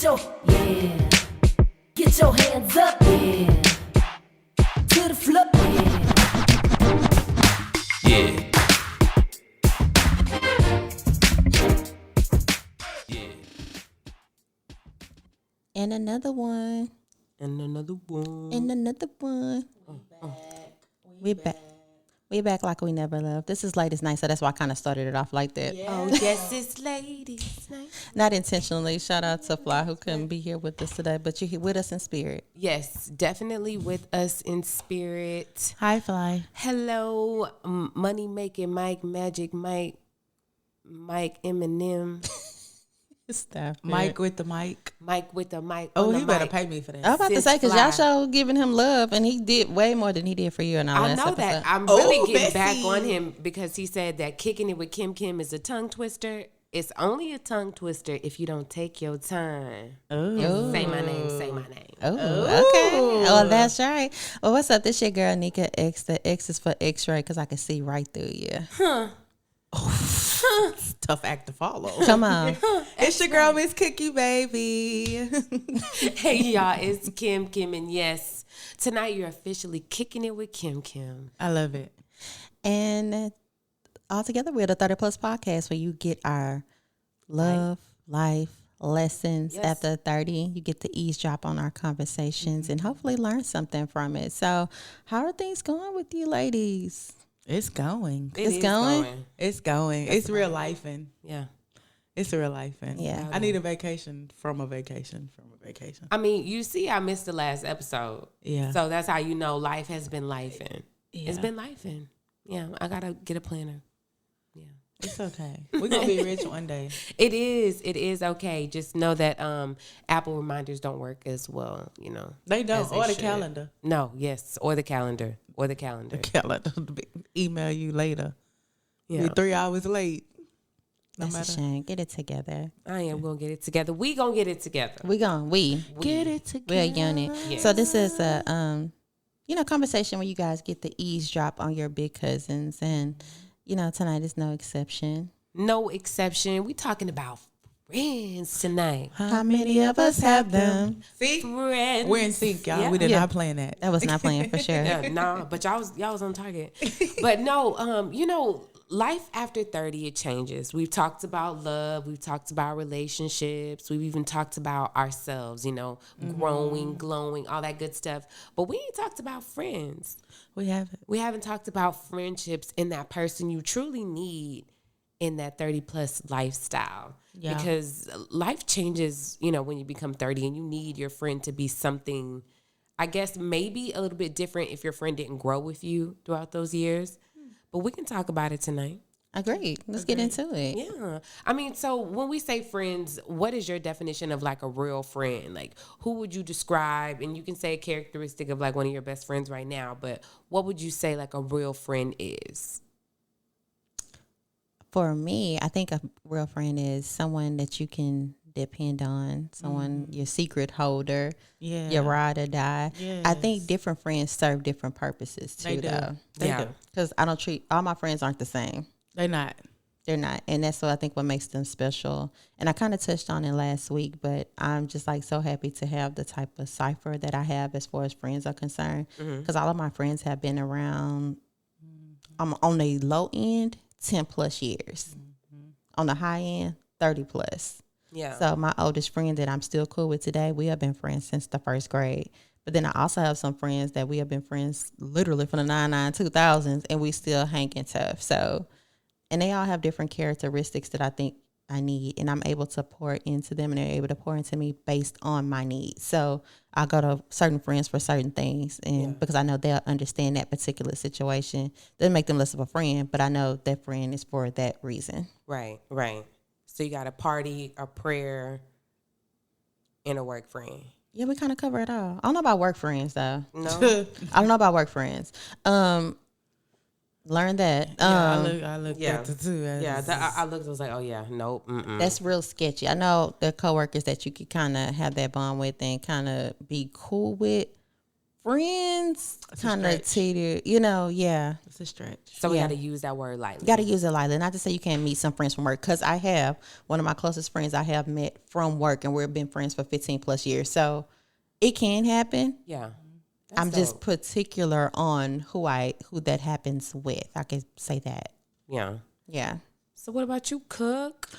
yeah. Get your hands up, yeah. To the floor, yeah. And another one. And another one. And another one. We back. We back like we never left. This is Ladies Night, so that's why I kind of started it off like that. Yeah. Oh, yes, it's Ladies Night. Not intentionally. Shout out to Fly, who couldn't be here with us today, but you're here with us in spirit. Yes, definitely with us in spirit. Hi, Fly. Hello, Money Making Mike, Magic Mike, Mike Eminem. Stop Mike with the mic. Mike with the mic. Oh, you you better pay me for that. I was about to Sis say, because Fly. y'all show giving him love, and he did way more than he did for you in our I last know episode. that. I'm really getting back Besties. on him because he said that kicking it with Kim is a tongue twister. It's only a tongue twister if you don't take your time. Ooh. Say my name, say my name. Oh, okay. Well, that's right. Well, what's up? This your girl, Nika X. The X is for X-ray, because I can see right through you. Tough act to follow. Come on. It's your girl, Miss Cookie, baby. Hey, y'all, it's Kim, and yes, tonight you're officially kicking it with Kim. I love it. And all together, we're the 30 Plus podcast, where you get our love, life lessons. Yes. After 30. You get to eavesdrop on our conversations and hopefully learn something from it. So, how are things going with you, ladies? It's going. It's going? It's going. It's real lifing. Yeah. It's real lifing. Yeah. I need a vacation from a vacation. I mean, you see, I missed the last episode. Yeah. So that's how you know life has been lifing. Yeah. It's been lifing. Yeah, I got to get a planner. Yeah. It's okay. We're going to be rich one day. It is okay. Just know that Apple reminders don't work as well, you know. They don't. as they Or the should. calendar. No, yes, or the calendar. Calendar. Email you later. Yeah. You're 3 hours late. No That's a matter. shame. Get it together. I am going to get it together. We going to get it together. We Get it together. we're a unit. Yes. So this is a conversation where you guys get the eavesdrop on your big cousins, and tonight is no exception. No exception. We talking about friends tonight. How many of us have them? See? Friends. We're in sync, y'all. Yeah. We did Yeah. not plan that. That was not playing for sure. Yeah, nah, but y'all was on target. But no, life after 30, it changes. We've talked about love. We've talked about relationships. We've even talked about ourselves, growing, glowing, all that good stuff. But we ain't talked about friends. We have it. We haven't talked about friendships and that person you truly need in that 30 plus lifestyle. Yeah. Because life changes, when you become 30, and you need your friend to be something, I guess, maybe a little bit different if your friend didn't grow with you throughout those years. But we can talk about it tonight. Agreed. Let's get into it. Yeah. I mean, so when we say friends, what is your definition of like a real friend? Like, who would you describe? And you can say a characteristic of like one of your best friends right now, but what would you say like a real friend is? For me, I think a real friend is someone that you can depend on, someone your secret holder, Yeah. your ride or die. I think Yes. different friends serve different purposes too, They do. though. They Yeah. do. Because I don't treat all my friends aren't the same. They're not. They're not, and that's what I think what makes them special. And I kind of touched on it last week, but I'm just like so happy to have the type of cipher that I have as far as friends are concerned. Because all of my friends have been around. I'm on the low end, 10 plus years. On the high end, 30 plus. Yeah. So my oldest friend that I'm still cool with today, we have been friends since the first grade. But then I also have some friends that we have been friends literally from the 2000s, and we still hanging tough. So, and they all have different characteristics that I think I need, and I'm able to pour into them, and they're able to pour into me based on my needs. So I go to certain friends for certain things, and because I know they'll understand that particular situation. Doesn't make them less of a friend, but I know that friend is for that reason. Right. So you got a party, a prayer, and a work friend. Yeah, we kind of cover it all. I don't know about work friends though. No? I don't know about work friends. Learn that. I looked yeah. at the two. Yeah, I looked, I was like, oh yeah, nope. That's real sketchy. I know the coworkers that you could kind of have that bond with and kind of be cool with friends a kind of stretch. teeter, you know, yeah. It's a stretch. So we Yeah. got to use that word lightly. Got to use it lightly. Not to say you can't meet some friends from work, because I have one of my closest friends I have met from work, and we've been friends for 15 plus years. So it can happen. Yeah. I'm That's just dope. particular on who that happens with. I could say that. Yeah. Yeah. So what about you, Cook?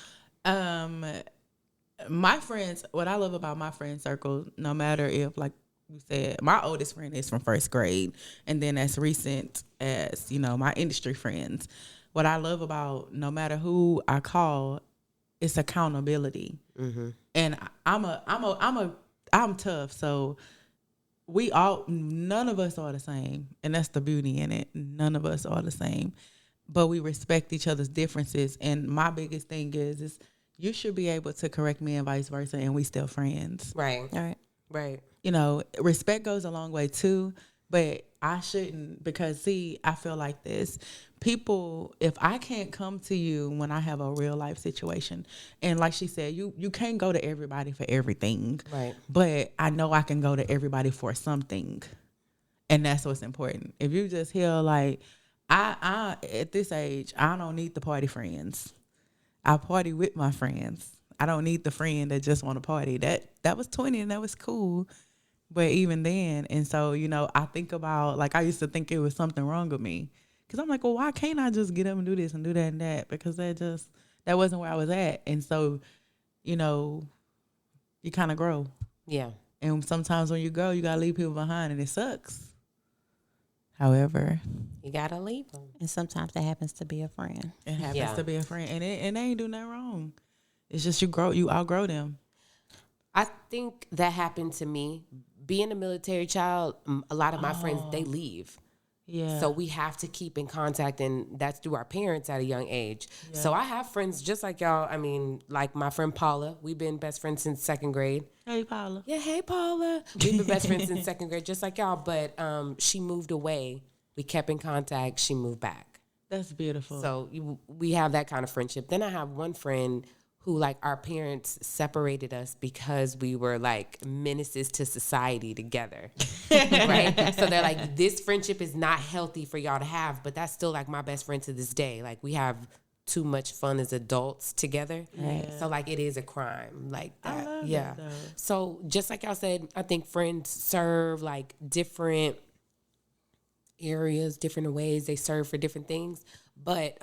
My friends, what I love about my friend circle, no matter if, like you said, my oldest friend is from first grade, and then as recent as, you know, my industry friends. What I love about no matter who I call, it's accountability. And I'm tough, so none of us are the same, and that's the beauty in it. None of us are the same, but we respect each other's differences. And my biggest thing is you should be able to correct me and vice versa, and we still friends. Right. All right. Right. You know, respect goes a long way too, but I shouldn't, because see, I feel like this. People, if I can't come to you when I have a real life situation, and like she said, you can't go to everybody for everything. Right. But I know I can go to everybody for something. And that's what's important. If you just hear like, I at this age, I don't need the party friends. I party with my friends. I don't need the friend that just want to party. That was 20 and that was cool. But even then, and so, you know, I think about, like, I used to think it was something wrong with me. Because I'm like, well, why can't I just get up and do this and do that and that? Because that wasn't where I was at. And so, you know, you kind of grow. Yeah. And sometimes when you grow, you got to leave people behind, and it sucks. However, You got to leave them. And sometimes that happens to be a friend. it happens Yeah. to be a friend, and they ain't do nothing wrong. It's just you outgrow them. I think that happened to me. Being a military child, a lot of my friends, they leave. Yeah. So we have to keep in contact, and that's through our parents at a young age. So I have friends just like y'all. I mean, like my friend Paula. We've been best friends since second grade. Hey, Paula. Yeah, hey Paula. We've been best friends since second grade, just like y'all. But she moved away. We kept in contact. She moved back. That's beautiful. So we have that kind of friendship. Then I have one friend who, like, our parents separated us because we were like menaces to society together, right? So they're like, this friendship is not healthy for y'all to have, but that's still like my best friend to this day. Like, we have too much fun as adults together. Right. So like, it is a crime like that. love that, Yeah. though. So just like y'all said, I think friends serve like different areas, different ways they serve for different things. But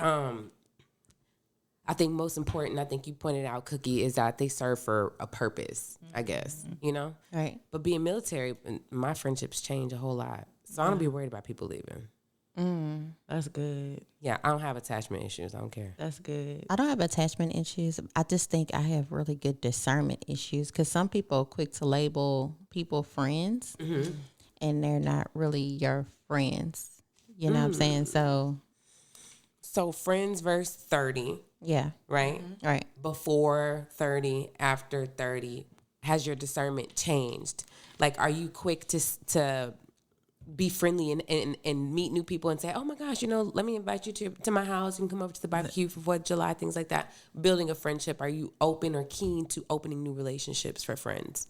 I think most important, I think you pointed out, Cookie, is that they serve for a purpose, I guess, you know? Right. But being military, my friendships change a whole lot. So I don't be worried about people leaving. That's good. Yeah, I don't have attachment issues. I don't care. That's good. I don't have attachment issues. I just think I have really good discernment issues, because some people are quick to label people friends, and they're not really your friends. You know what I'm saying? So friends verse 30, Yeah. right? Right. Before 30, after 30, has your discernment changed? Like, are you quick to be friendly and meet new people and say, oh my gosh, you know, let me invite you to my house and come over to the barbecue for 4th of July, things like that. Building a friendship. Are you open or keen to opening new relationships for friends?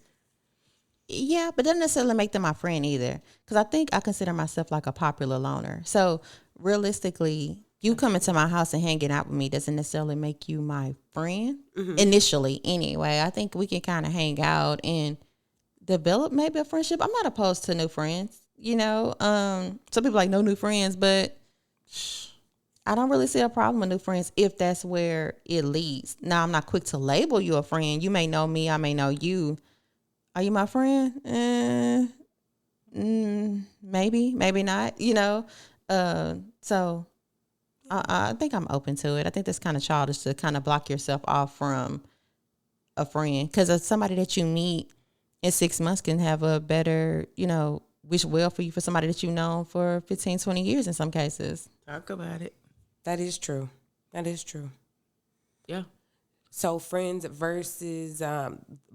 Yeah, but doesn't necessarily make them my friend either. Because I think I consider myself like a popular loner. So realistically, you coming to my house and hanging out with me doesn't necessarily make you my friend initially anyway. I think we can kind of hang out and develop maybe a friendship. I'm not opposed to new friends, you know. Some people like no new friends, but I don't really see a problem with new friends if that's where it leads. Now, I'm not quick to label you a friend. You may know me, I may know you. Are you my friend? Maybe, maybe not, you know. So I think I'm open to it. I think that's kind of childish to kind of block yourself off from a friend, because somebody that you meet in 6 months can have a better, you know, wish well for you for somebody that you've known for 15, 20 years in some cases. Talk about it. That is true. That is true. Yeah. So friends versus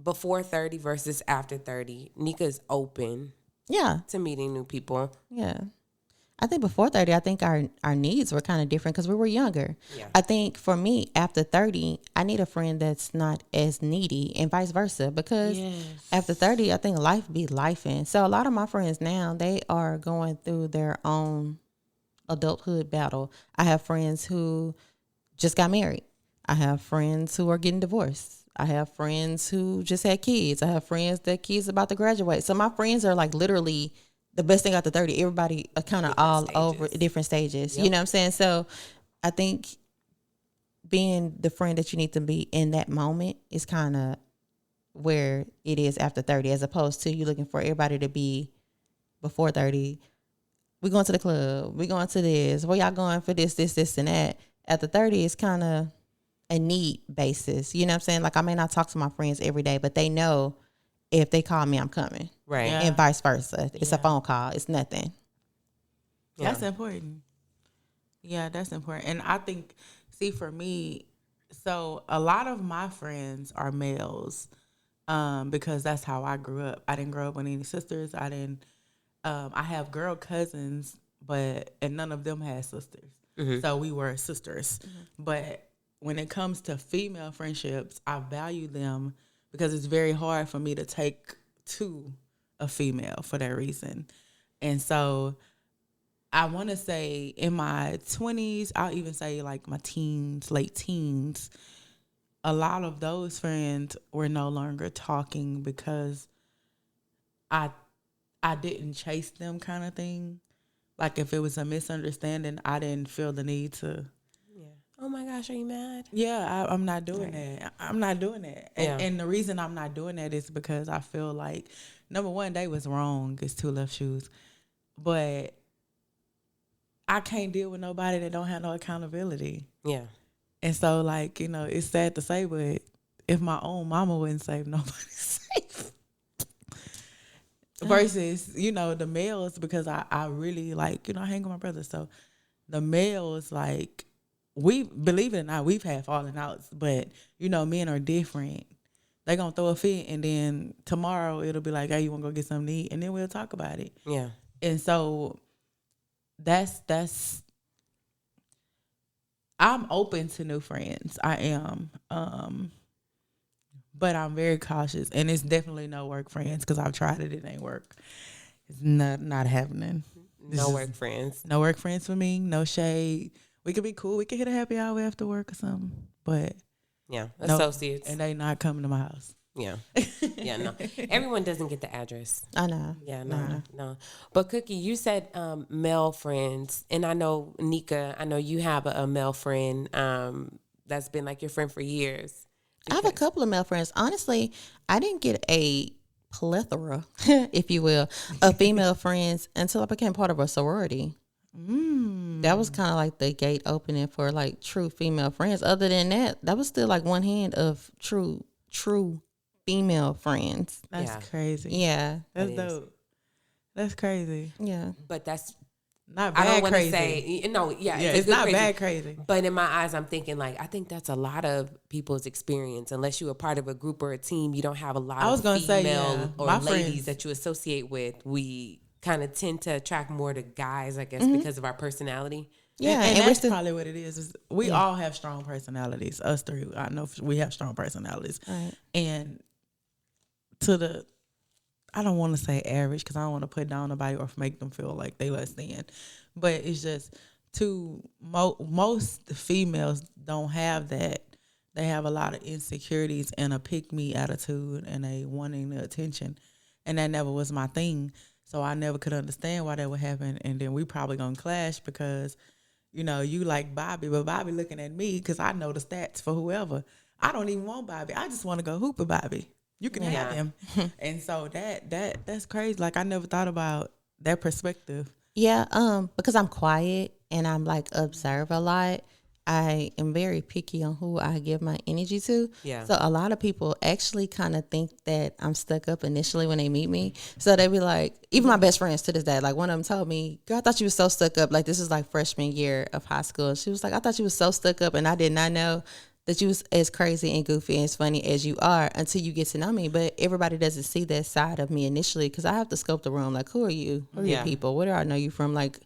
before 30 versus after 30. Nika's open Yeah, to meeting new people. yeah. I think before 30, I think our needs were kind of different because we were younger. Yeah. I think for me, after 30, I need a friend that's not as needy and vice versa because after 30, I think life be lifing. So a lot of my friends now, they are going through their own adulthood battle. I have friends who just got married. I have friends who are getting divorced. I have friends who just had kids. I have friends that kids about to graduate. So my friends are like literally the best thing after 30. Everybody are kind of all stages. over different stages. You know what I'm saying? So I think being the friend that you need to be in that moment is kind of where it is after 30, as opposed to you looking for everybody to be before 30. We going to the club. We going to this. Where y'all going for this, and that? After 30, it's kind of a need basis. You know what I'm saying? Like I may not talk to my friends every day, but they know if they call me, I'm coming. Right. Yeah. And vice versa. It's a phone call. It's nothing. Yeah. That's important. Yeah, that's important. And I think, see, for me, so a lot of my friends are males, because that's how I grew up. I didn't grow up with any sisters. I have girl cousins, and none of them had sisters. So we were sisters. But when it comes to female friendships, I value them because it's very hard for me to take to a female for that reason. And so I want to say in my 20s, I'll even say like my teens, late teens, a lot of those friends were no longer talking because I didn't chase them, kind of thing. Like if it was a misunderstanding, I didn't feel the need to. Oh my gosh, are you mad? Yeah, I'm not doing that. I'm not doing that. Yeah. And the reason I'm not doing that is because I feel like, number one, they was wrong. It's two left shoes. But I can't deal with nobody that don't have no accountability. Yeah. And so, like, it's sad to say, but if my own mama wouldn't save, nobody's safe. Versus, the males, because I really, like, I hang with my brothers. So the males, like, we, believe it or not, we've had falling outs, but men are different. They gonna throw a fit, and then tomorrow it'll be like, hey, you wanna go get something to eat, and then we'll talk about it. Yeah. And so that's I'm open to new friends. I am, but I'm very cautious, and it's definitely no work friends because I've tried it. It ain't work. It's not happening. No work friends. No work friends for me. No shade. We could be cool. We could hit a happy hour after work or something. But Yeah. no, Associates. and they not coming to my house. Yeah. Yeah, no. Everyone doesn't get the address. I know. Yeah, no. But Cookie, you said male friends, and I know Nika, I know you have a male friend that's been like your friend for years. I have a couple of male friends. Honestly, I didn't get a plethora, if you will, of female friends until I became part of a sorority. That was kind of like the gate opening for like true female friends. Other than that, that was still like one hand of true female friends. That's crazy. Yeah. That's dope. That's crazy. Yeah. But that's, Not bad I don't want to crazy. say, no, yeah. Yeah, it's good not crazy. bad crazy. But in my eyes, I'm thinking like, I think that's a lot of people's experience. Unless you're a part of a group or a team, you don't have a lot I was of gonna female say, yeah, or my ladies friends- that you associate with. We kind of tend to attract more to guys, I guess, because of our personality. Yeah. And And we're that's still, probably what it is we all have strong personalities. Us three, I know we have strong personalities. Right. And I don't want to say average because I don't want to put down nobody or make them feel like they less than. But it's just most females don't have that. They have a lot of insecurities and a pick-me attitude and a wanting the attention. And that never was my thing. So I never could understand why that would happen. And then we probably going to clash because, you like Bobby, but Bobby looking at me because I know the stats for whoever. I don't even want Bobby. I just want to go hoop with Bobby. You can have him. And so that's crazy. Like I never thought about that perspective. yeah. Because I'm quiet and I'm like observe a lot. I am very picky on who I give my energy to. Yeah. So a lot of people actually kind of think that I'm stuck up initially when they meet me. So they be like, even my best friends to this day, like one of them told me, girl, I thought you was so stuck up. Like this is like freshman year of high school. She was like, I thought you was so stuck up and I did not know that you was as crazy and goofy and as funny as you are until you get to know me. But everybody doesn't see that side of me initially because I have to scope the room. Like, who are you? Who are your people? Where do I know you from? Like,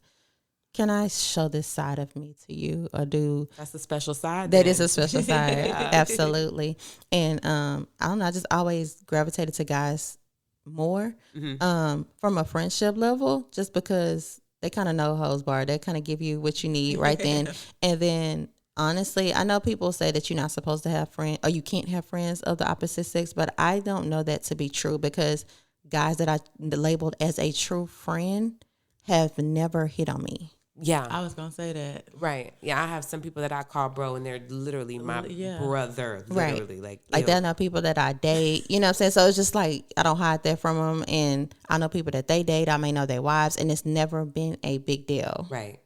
can I show this side of me to you, or do That's a special side. that then. is a special side. Absolutely. And I don't know, I just always gravitated to guys more from a friendship level, just because they kind of know hoes bar. They kind of give you what you need right then. And then honestly, I know people say that you're not supposed to have friends, or you can't have friends of the opposite sex, but I don't know that to be true, because guys that I labeled as a true friend have never hit on me. Yeah. I was gonna say that. Right. Yeah, I have some people that I call bro, and they're literally my brother. Literally, Right. like there are no people that I date, you know what I'm saying? So it's just like, I don't hide that from them. And I know people that they date, I may know their wives, and it's never been a big deal. right.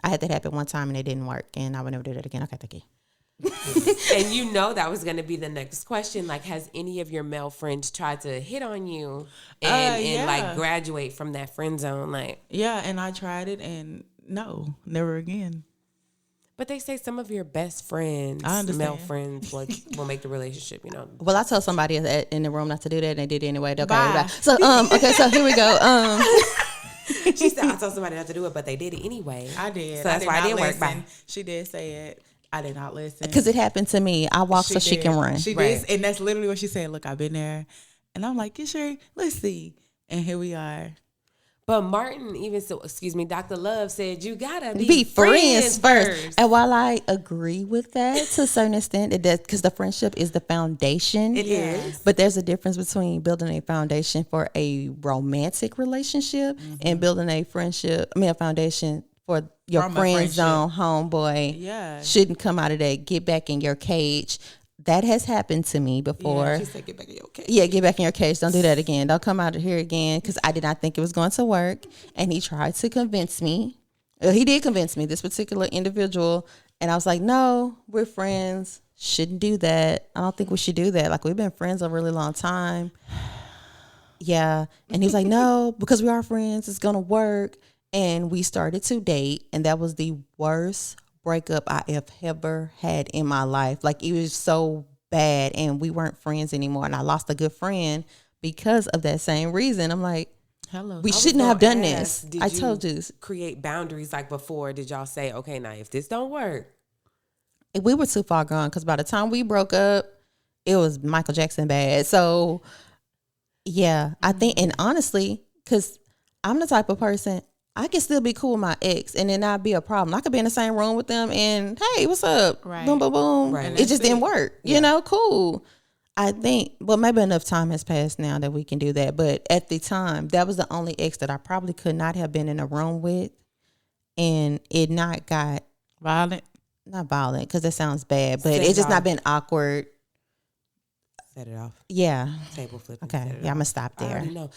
I had that happen one time and it didn't work, and I would never do that again. Okay, thank you. And you know that was going to be the next question. Like, has any of your male friends tried to hit on you and like graduate from that friend zone? Like, Yeah, and I tried it, and no, never again. but they say some of your best friends, I understand. male friends, like will make the relationship. You know. Well, I told somebody in the room not to do that, and they did it anyway. Okay, Bye. bye. So, okay, so here we go. She said I told somebody not to do it, but they did it anyway. I did. So that's why I didn't work. Bye. She did say it. I did not listen. Because it happened to me. I walk so she can run. She Right. did, and that's literally what she said. Look, I've been there, and I'm like, you sure? Let's see. And here we are. But Martin, even so, excuse me, Dr. Love said you gotta Be friends first. first. And while I agree with that to a certain extent, it does, because the friendship is the foundation. It is. But there's a difference between building a foundation for a romantic relationship and building a foundation for your From a friend friendship. zone homeboy. Yeah. Shouldn't come out of that. Get back in your cage. That has happened to me before. She said get back in your cage. Yeah, get back in your cage. Don't do that again. Don't come out of here again, because I did not think it was going to work. And he tried to convince me. He did convince me, this particular individual. And I was like, no, we're friends. Shouldn't do that. I don't think we should do that. Like, we've been friends a really long time. Yeah. And he was like, no, because we are friends, it's going to work. And we started to date. And that was the worst breakup I have ever had in my life. Like, it was so bad, and we weren't friends anymore, and I lost a good friend because of that same reason. I'm like, Hello. we I was shouldn't have gonna done ask, this. did I you told you. create boundaries like before. Did y'all say, okay, now if this don't work, We were too far gone, because by the time we broke up, it was Michael Jackson bad. So yeah, I think, and honestly, because I'm the type of person, I can still be cool with my ex, and then not be a problem. I could be in the same room with them, and hey, what's up? Right. Boom, boom, boom. Right. It just didn't work. You know, cool. I think, well, maybe enough time has passed now that we can do that. But at the time, that was the only ex that I probably could not have been in a room with, and it not got Violent. not violent, because that sounds bad, but Set it's it just off. not been awkward. set it off. Yeah. Table flip. Okay. Yeah, I'm gonna stop I there. already know.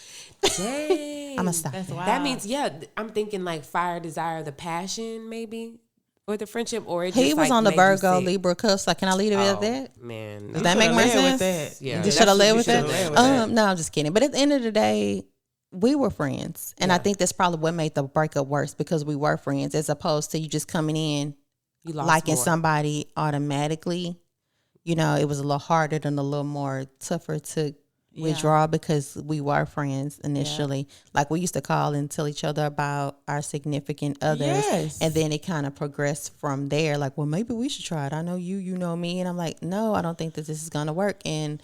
Dang. I'm gonna stop That's there. wild. That means, yeah, I'm thinking like fire, desire, the passion, maybe, or the friendship, or it He just, was like, on the made you Virgo sick. Libra cusp. Like, can I leave it at Oh, that? man. Does that make more sense? Yeah. Just should have led with You that. shoulda led with that. No, I'm just kidding. But at the end of the day, we were friends, and I Yeah. think that's probably what made the breakup worse, because we were friends, as opposed to you just coming in You lost liking more. somebody automatically. You know, it was a little harder and a little more tougher to withdraw, because we were friends initially. Like, we used to call and tell each other about our significant others. Yes. And then it kind of progressed from there. Like, well, maybe we should try it. I know you know me. And I'm like, no, I don't think that this is going to work. And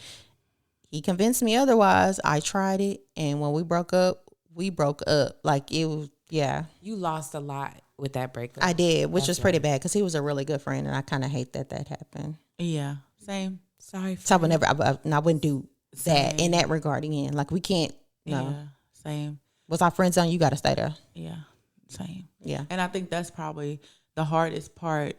he convinced me otherwise. I tried it. And when we broke up, we broke up. Like, it was, yeah, You lost a lot with that breakup. I did, which That's was pretty bad, because he was a really good friend. And I kind of hate that happened. Yeah. Same. Sorry. So I would never, I wouldn't do that Same. in that regard again. Like, we can't, no. Yeah. Same. What's our friend zone? You got to stay there. Yeah. Same. Yeah. And I think that's probably the hardest part,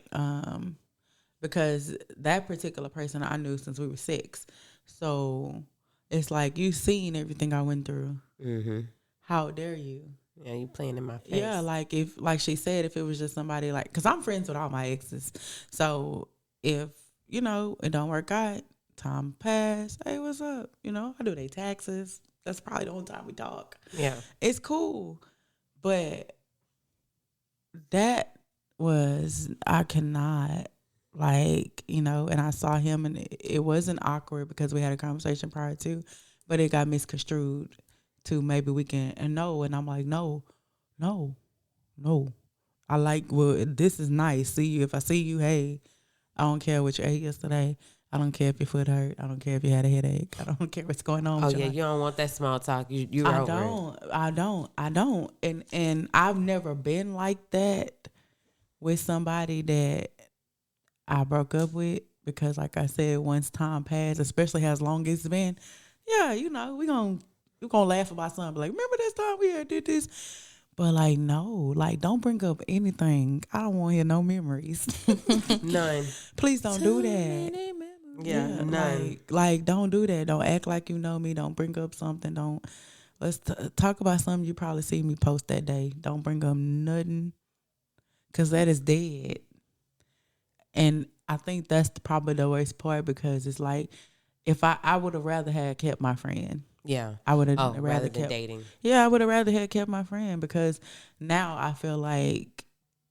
because that particular person I knew since we were 6. So it's like, you've seen everything I went through. Mm-hmm. How dare you? Yeah, you playing in my face. Yeah, like she said, if it was just somebody like, because I'm friends with all my exes. So if, it don't work out, time pass, hey, what's up? I do their taxes. That's probably the only time we talk. Yeah. It's cool. But that was, I cannot, and I saw him, and it wasn't awkward because we had a conversation prior to, but it got misconstrued to maybe we can, and I'm like, no. I like, well, this is nice. See you. If I see you, hey, I don't care what you ate yesterday. I don't care if your foot hurt. I don't care if you had a headache. I don't care what's going on. Oh with yeah, your you don't want that small talk. You're I over it. don't. And I've never been like that with somebody that I broke up with because, like I said, once time passed, especially as long as it's been, yeah, you know, we're gonna laugh about something. Like, remember this time we had did this? But like, no, like, don't bring up anything. I don't want to hear no memories. None. Please don't do that. Yeah, none. Like, don't do that. Don't act like you know me. Don't bring up something. Let's talk about something you probably see me post that day. Don't bring up nothing, cause that is dead. And I think that's probably the worst part because it's like, if I would have rather had kept my friend. Yeah. I would have rather than dating. Yeah, I would have rather had kept my friend because now I feel like,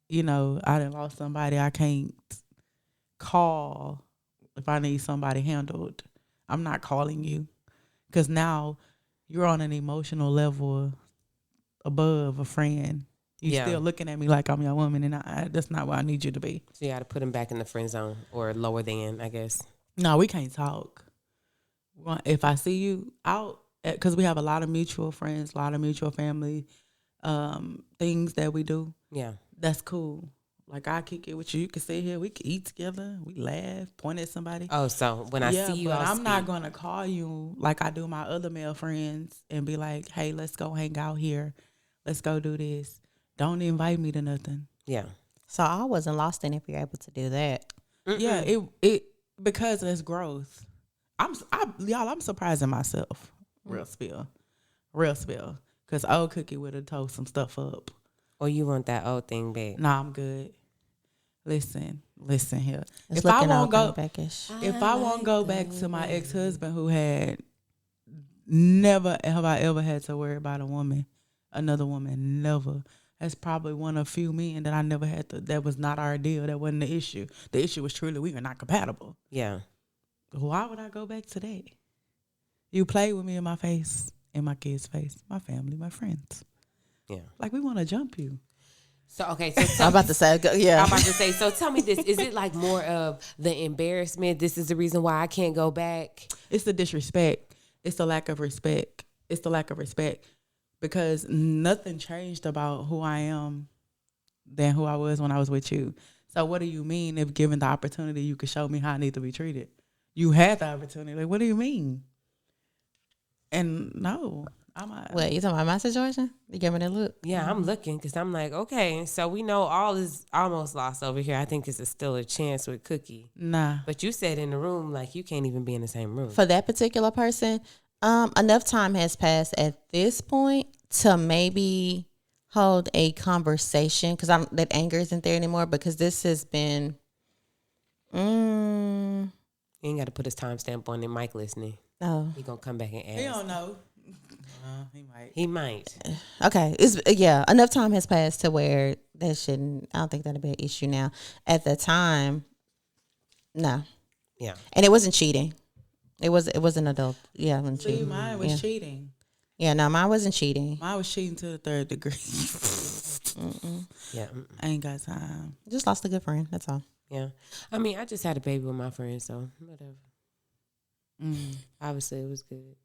you know, I done lost somebody I can't call if I need somebody handled. I'm not calling you because now you're on an emotional level above a friend. You're still looking at me like I'm your woman, and that's not where I need you to be. So you got to put him back in the friend zone or lower than, I guess. No, we can't talk. If I see you out, because we have a lot of mutual friends, a lot of mutual family things that we do. Yeah. That's cool. Like, I kick it with you. You can sit here. We can eat together. We laugh, point at somebody. Oh, so when I see you, but I'll I'm speak. not going to call you like I do my other male friends and be like, hey, let's go hang out here. Let's go do this. Don't invite me to nothing. Yeah. So I wasn't lost in if you're able to do that. Mm-mm. Yeah, it because it's growth. I'm surprising myself. Real spill. Because old Cookie would have told some stuff up. Or you want that old thing back? Nah, I'm good. Listen here. It's If I looking won't all go, backish. if I won't go back to my ex-husband who had never have I ever had to worry about another woman, never. That's probably one of few men that I never had to. That was not our deal. That wasn't the issue. The issue was truly we were not compatible. Yeah. Why would I go back to that? You play with me in my face, in my kids' face, my family, my friends. Yeah. Like, we want to jump you. So, okay. So I'm about to say, yeah. I'm about to say, so tell me this. Is it like more of the embarrassment? This is the reason why I can't go back? It's the disrespect. It's the lack of respect. Because nothing changed about who I am than who I was when I was with you. So what do you mean if given the opportunity you could show me how I need to be treated? You had the opportunity. Like, what do you mean? And no, What, you talking about my situation? You give me that look? Yeah, I'm looking because I'm like, okay, so we know all is almost lost over here. I think it's still a chance with Cookie. Nah. But you said in the room, like, you can't even be in the same room. For that particular person, enough time has passed at this point to maybe hold a conversation because that anger isn't there anymore because this has been. You ain't got to put his timestamp on it. Mike listening. Oh, He gonna come back and ask. He don't know. He might. He might. okay. Enough time has passed to where that shouldn't. I don't think that'll be an issue now. At the time, no. Yeah. And it wasn't cheating. It was an adult. Yeah, it wasn't See, cheating. mine was cheating. Yeah, no, mine wasn't cheating. Mine was cheating to the third degree. Yeah. I ain't got time. Just lost a good friend. That's all. Yeah. I mean, I just had a baby with my friend, so whatever. Obviously, it was good.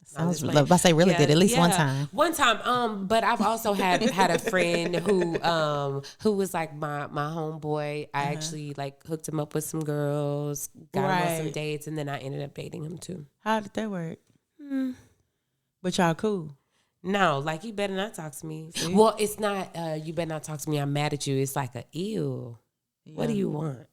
Sounds, I say really good. At least one time. One time. But I've also had a friend who was like my homeboy. I actually like hooked him up with some girls, got him on some dates, and then I ended up dating him too. How did that work? But y'all cool. No, like, you better not talk to me. See? Well, it's not. You better not talk to me. I'm mad at you. It's like a ew. Yeah. What do you want?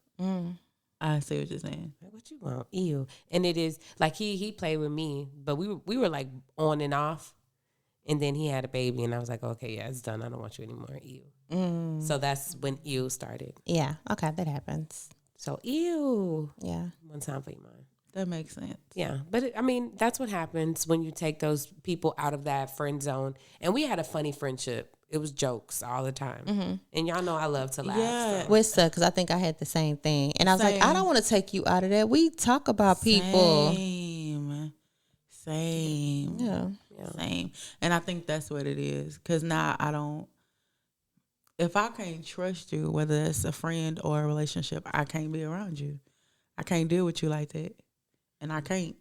I see what you're saying. What you want? Ew. And it is like he played with me, but we were like on and off, and then he had a baby, and I was like, okay, yeah, it's done. I don't want you anymore. Ew. So that's when ew started. Yeah. Okay, that happens. So ew. Yeah. One time for your mind. That makes sense. Yeah, but I mean, that's what happens when you take those people out of that friend zone. And we had a funny friendship. It was jokes all the time. And y'all know I love to laugh. Yeah. So. Which sucks because I think I had the same thing. And I was like, I don't want to take you out of that. We talk about people. Same. Yeah. Same. And I think that's what it is. Because now if I can't trust you, whether it's a friend or a relationship, I can't be around you. I can't deal with you like that, and I can't.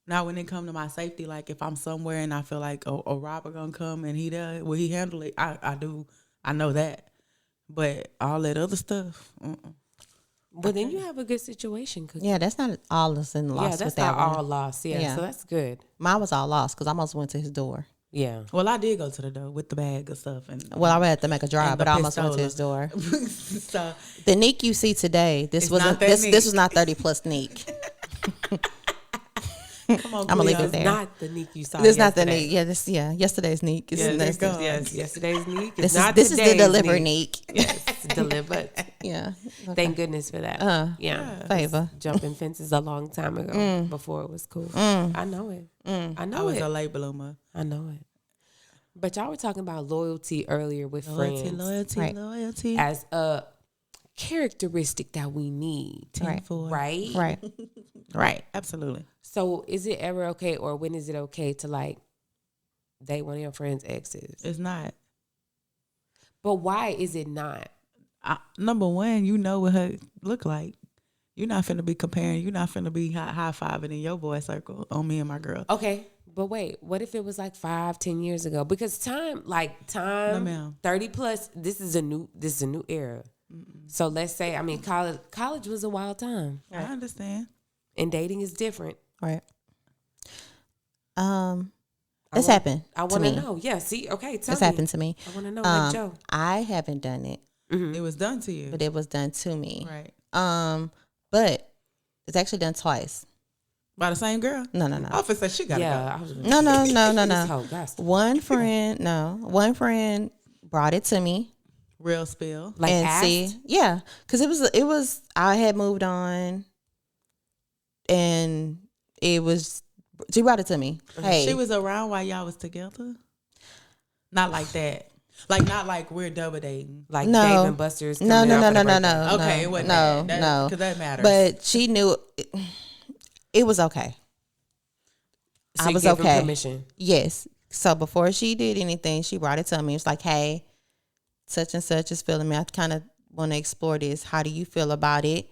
Now, when it come to my safety, like if I'm somewhere and I feel like a robber gonna come and will he handle it? I do. I know that, but all that other stuff. Well, then you have a good situation. Cause Yeah, that's not all loss and loss. yeah, with that's that not one. all loss. Yeah, Yeah. so that's good. Mine was all lost because I almost went to his door. Yeah. Well, I did go to the door with the bag of stuff, and Well, I would have to make a drive, and the but I almost went to pistola. his door. so The Nick you see today, this It's wasn't not that this. Nick. This was not 30 plus Nick. come on, I'ma leave Cleo. it It's there. not the Nick you saw. This is not the yesterday. Nick. Yeah, yesterday's Nick. It's Yeah, next there to- goes. Yes, yesterday's Nick. This Not is the today's deliver Nick. Nick. Yes, delivered. Yeah. Okay. Thank goodness for that. Yeah. Favor. Jumping fences a long time ago before it was cool. I know it. I I know was it. a late bloomer. I know it. But y'all were talking about loyalty earlier with friends Right. Loyalty. as a characteristic that we need, Right. right? Right. Right. Absolutely. So is it ever okay, or when is it okay to like date one of your friends' exes? It's not. But why is it not? Number one, you know what her look like. You're not finna be comparing. You're not finna be high fiving in your boy circle on me and my girl. Okay, but wait, what if it was like 5-10 years ago? Because time, No, ma'am. 30 plus, this is a new era. So let's say, I mean, college was a wild time, I understand. and dating is different. Right. This happened. I want to know. Yeah, see, okay, tell This me. happened to me. I want to know, like Joe. I haven't done it, It was done to you. but it was done to me. Right. But it's actually done twice. By the same girl? No. Officer, she gotta Yeah, I go. was No. This whole gossip. One friend brought it to me. Real spill. Like and asked? see, yeah, because it was I had moved on, and she brought it to me. Hey, She was around while y'all was together? Not like that. Like, not like we're double dating. Like No. Dave and Buster's. no, coming out for the birthday. no. Okay, it wasn't no, that. no, Because that matters. But she knew it was okay. So I you was gave him okay. permission. Yes. So before she did anything, she brought it to me. It was like, hey, such and such is feeling me. I kind of want to explore this. How do you feel about it?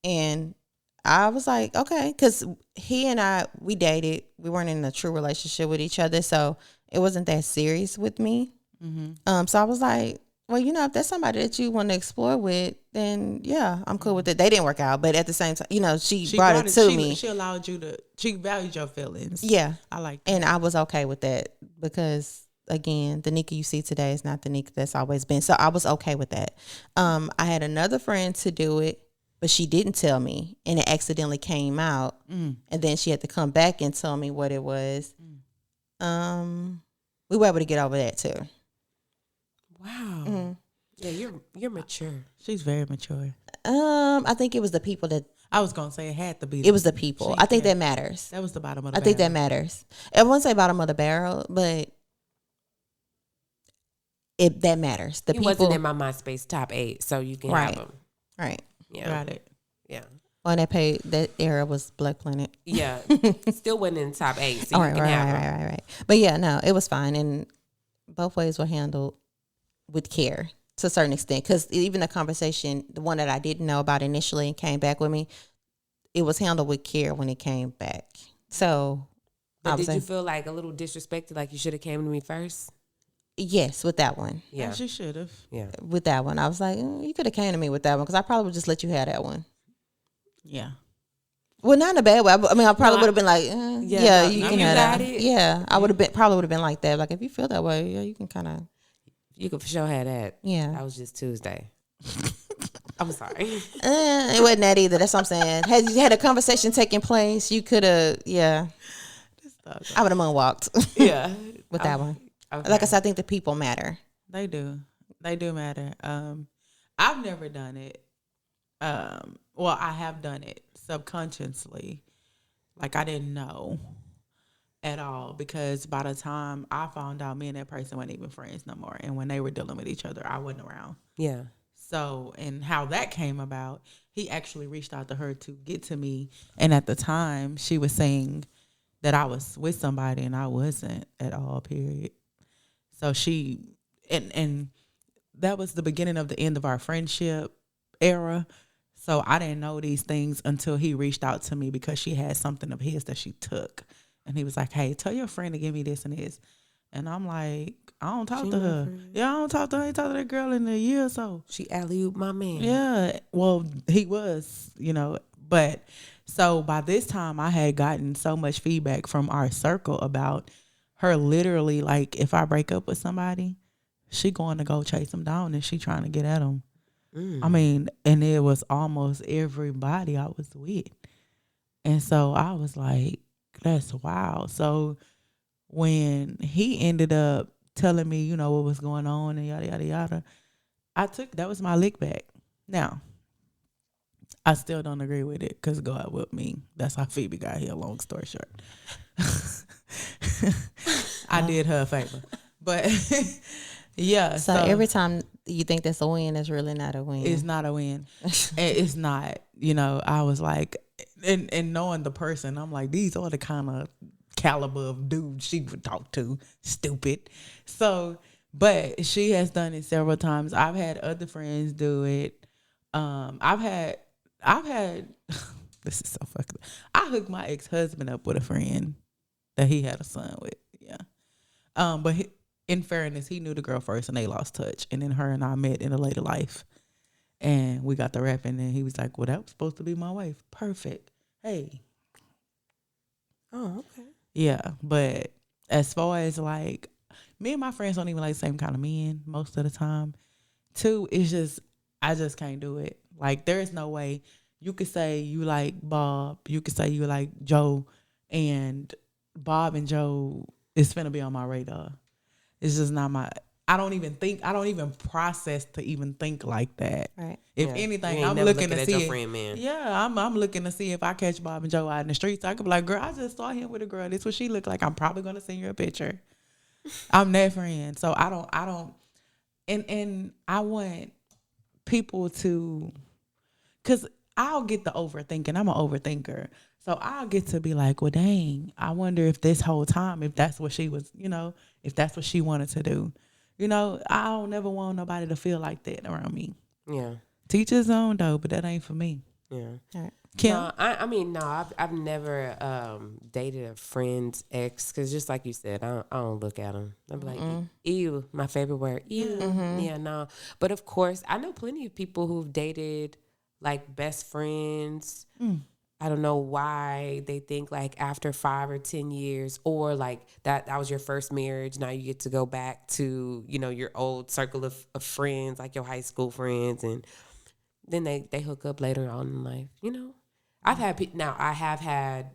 And I was like, okay, because he and I, we dated. We weren't in a true relationship with each other, so it wasn't that serious with me. So I was like, well, if that's somebody that you want to explore with, then yeah, I'm cool with it. They didn't work out, but at the same time, she brought it to me. She allowed you to, she valued your feelings. Yeah. I like that. And I was okay with that because, again, the Nikki you see today is not the Nikki that's always been. So I was okay with that. I had another friend to do it, but she didn't tell me, and it accidentally came out. And then she had to come back and tell me what it was. We were able to get over that too. Wow. Yeah, you're mature. She's very mature. I think it was the people that. I was gonna say it had to be. It was the people. I think that matters. That was the bottom of the I think that barrel. matters. I wouldn't say bottom of the barrel, but that matters. The He people. wasn't in my MySpace top 8, so you can Right. have him. Right. Yeah. Got it. Yeah. On that era was Black Planet. Yeah. Still wasn't in the top 8, so All you right, can have him. right. But yeah, no, it was fine, and both ways were handled with care to a certain extent. Because even the conversation, the one that I didn't know about initially and came back with me, it was handled with care when it came back. So, But I was did you like, feel like a little disrespected, like you should have came to me first? yes, with that one. Yeah. She should have. Yeah. With that one, I was like, you could have came to me with that one because I probably would just let you have that one. Yeah. Well, not in a bad way. I mean, I probably would have been like, yeah, you can you have got that. it. Yeah, I would have probably would have been like that. Like, if you feel that way, yeah, you can kind of, You could for sure have that. yeah. That was just Tuesday. I'm sorry. It wasn't that either. That's what I'm saying. Had you had a conversation taking place, you could have, yeah. I would have moonwalked Yeah. with that one. Okay. Like I said, I think the people matter. They do. They do matter. I've never done it. Well, I have done it subconsciously. Like, I didn't know at all because by the time I found out, me and that person weren't even friends no more. And when they were dealing with each other, I wasn't around. Yeah. So, and how that came about, he actually reached out to her to get to me. And at the time, she was saying that I was with somebody and I wasn't at all, period. So she, and the beginning of the end of our friendship era. So I didn't know these things until he reached out to me because she had something of his that she took. And he was like, hey, tell your friend to give me this and this. And I'm like, I don't talk She to my her. friend. Yeah, I don't talk to her. I ain't talked to that girl in a year or so. She alley-ooped my man. Yeah. Well, he was, but so by this time I had gotten so much feedback from our circle about her literally, like, if I break up with somebody, she going to go chase them down and she trying to get at them. I mean, and it was almost everybody I was with. And so I was like, that's wild. So when he ended up telling me, what was going on and yada, yada, yada, that was my lick back. Now, I still don't agree with it because God with me. That's how Phoebe got here, long story short. I did her a favor. But yeah. So every time you think that's a win, it's really not a win. It's not a win. It's not. I was like, and knowing the person, I'm like, these are the kind of caliber of dude she would talk to. Stupid. So, but she has done it several times. I've had other friends do it. I've had this is so fucked up. I hooked my ex-husband up with a friend that he had a son with. Yeah. But in fairness, he knew the girl first and they lost touch. And then her and I met in a later life. And we got the rapping and he was like, well, that was supposed to be my wife. Perfect. Hey. Oh, okay. Yeah. But as far as like, me and my friends don't even like the same kind of men most of the time. Two, it's just, I just can't do it. Like, there is no way you could say you like Bob, you could say you like Joe, and Bob and Joe is finna be on my radar. It's just not I don't even process to even think like that. Right. If Yeah. anything, You ain't I'm never looking to at see your it. friend, man. Yeah, I'm looking to see if I catch Bob and Joe out in the streets. I could be like, girl, I just saw him with a girl. This what she look like. I'm probably gonna send you a picture. I'm that friend. So I don't and I want people to, cause I'll get the overthinking. I'm an overthinker. So I'll get to be like, well, dang, I wonder if this whole time, if that's what she was, if that's what she wanted to do. I don't never want nobody to feel like that around me. Yeah. Teach his own though, but that ain't for me. Yeah. All right. Kim? No, I've never dated a friend's ex because just like you said, I don't look at them. I'm like, ew, my favorite word, ew. Yeah, no. But of course, I know plenty of people who've dated like best friends. I don't know why they think like after 5 or 10 years or like that was your first marriage. Now you get to go back to, your old circle of friends, like your high school friends. And then they hook up later on in life, I have had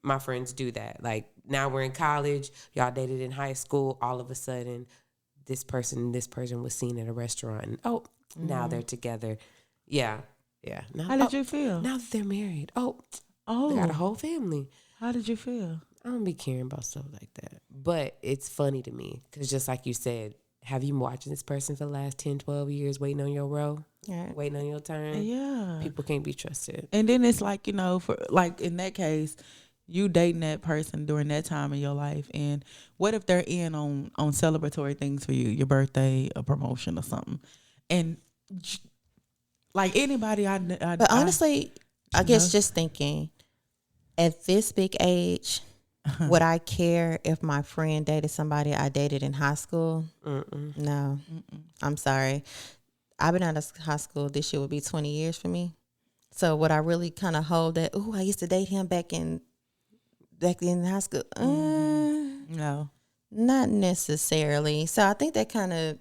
my friends do that. Like now we're in college, y'all dated in high school. All of a sudden this person was seen at a restaurant and now they're together. Yeah. Yeah. Now, How did you feel? now that they're married. They Oh, got a whole family. how did you feel? I don't be caring about stuff like that. But it's funny to me because just like you said, have you been watching this person for the last 10, 12 years waiting on your row, Right. waiting on your turn? Yeah. People can't be trusted. And then it's like, for like in that case, you dating that person during that time in your life. And what if they're in on celebratory things for you, your birthday, a promotion or something? And like anybody But honestly, I guess just thinking, at this big age, would I care if my friend dated somebody I dated in high school? No. I'm sorry. I've been out of high school. This year would be 20 years for me. So would I really kind of hold that, I used to date him back in high school? No. Not necessarily. So I think that kind of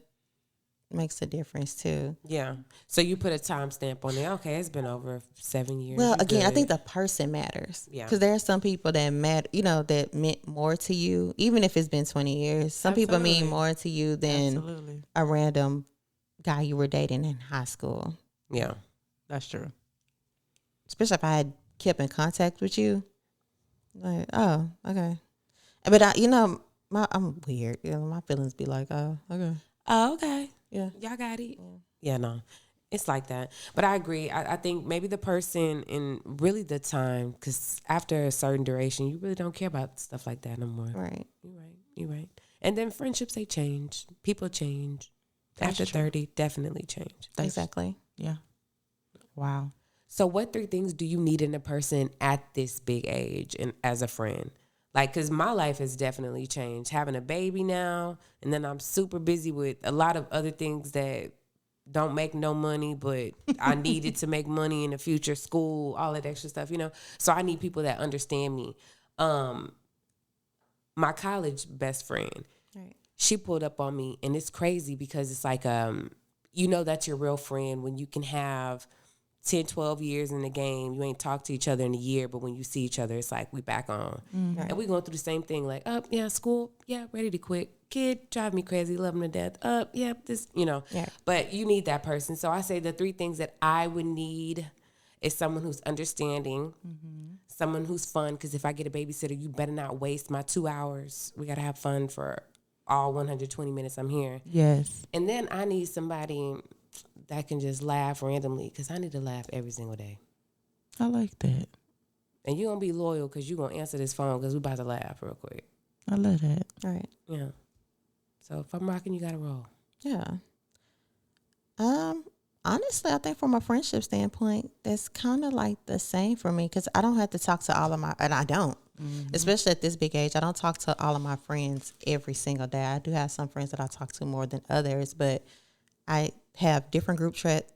makes a difference too. Yeah. So you put a timestamp on it. Okay, it's been over 7 years. Well, You again, I good. think the person matters. Yeah. Because there are some people that matter, that meant more to you, even if it's been 20 years. Some people mean Absolutely. more to you than Absolutely. a random guy you were dating in high school. Yeah. That's true. Especially if I had kept in contact with you. Like, oh, okay. But I'm weird. My feelings be like, oh, okay. Oh, okay. Yeah. Y'all got it. Yeah, no. It's like that. But I agree. I think maybe the person and really the time, because after a certain duration, you really don't care about stuff like that no more. Right. You're right. And then friendships, they change. People change. After 30, definitely change. Exactly. Yeah. Wow. So what 3 things do you need in a person at this big age and as a friend? Like, because my life has definitely changed. Having a baby now, and then I'm super busy with a lot of other things that don't make no money, but I needed to make money in the future, school, all that extra stuff, So I need people that understand me. My college best friend, Right. she pulled up on me, and it's crazy because it's like, that's your real friend when you can have 10, 12 years in the game. You ain't talked to each other in a year, but when you see each other, it's like we back on. Right. And we going through the same thing, like, school, ready to quit. Kid, drive me crazy, love him to death. This. Yeah. But you need that person. So I say the 3 things that I would need is someone who's understanding, someone who's fun, because if I get a babysitter, you better not waste my 2 hours. We got to have fun for all 120 minutes I'm here. Yes. And then I need somebody that can just laugh randomly, because I need to laugh every single day. I like that. And you're going to be loyal because you're going to answer this phone because we're about to laugh real quick. I love that. All right. Yeah. So if I'm rocking, you got to roll. Yeah. Honestly, I think from a friendship standpoint, that's kind of like the same for me, because I don't have to talk to all of my, and I don't, especially at this big age, I don't talk to all of my friends every single day. I do have some friends that I talk to more than others, but I have different group chats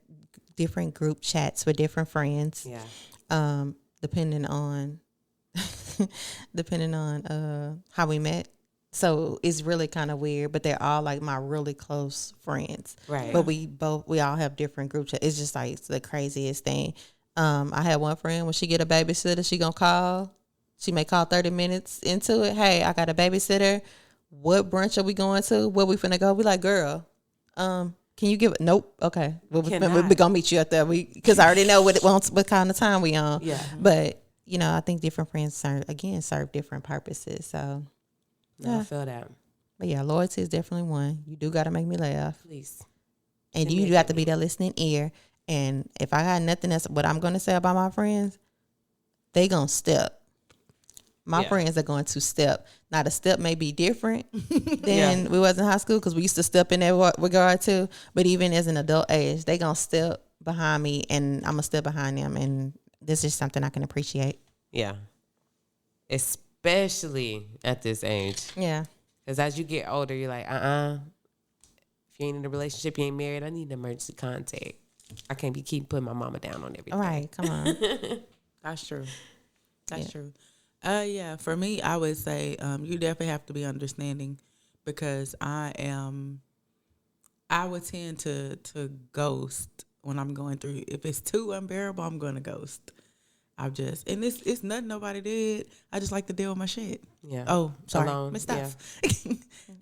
with different friends. Yeah. Depending on how we met. So it's really kind of weird, but they're all like my really close friends. Right. But we all have different group chats. It's just like it's the craziest thing. I had one friend, when she get a babysitter, she gonna call. She may call 30 minutes into it. Hey, I got a babysitter. What brunch are we going to? Where we finna go? We like, girl, can you give it? Nope. Okay. Well, we gonna meet you at that week, because I already know what kind of time we on. Yeah. But I think different friends serve different purposes. So No, I feel that. but yeah, loyalty is definitely one. You do got to make me laugh, Please. and To you make got to it be that listening ear. And if I got nothing else, what I'm gonna say about my friends, they gonna step. My friends are going to step. Now the step may be different than we was in high school, because we used to step in that regard too. But even as an adult age, they gonna step behind me, and I'm gonna step behind them, and this is something I can appreciate. Yeah. Especially at this age. Yeah. Because as you get older, you're like, if you ain't in a relationship, you ain't married, I need an emergency contact. I can't keep putting my mama down on everything. All right, come on. That's true. That's true. Yeah, for me, I would say you definitely have to be understanding, because I would tend to ghost when I'm going through. If it's too unbearable, I'm going to ghost. And it's nothing nobody did. I just like to deal with my shit. Yeah. Oh, sorry. Alone, My stuff.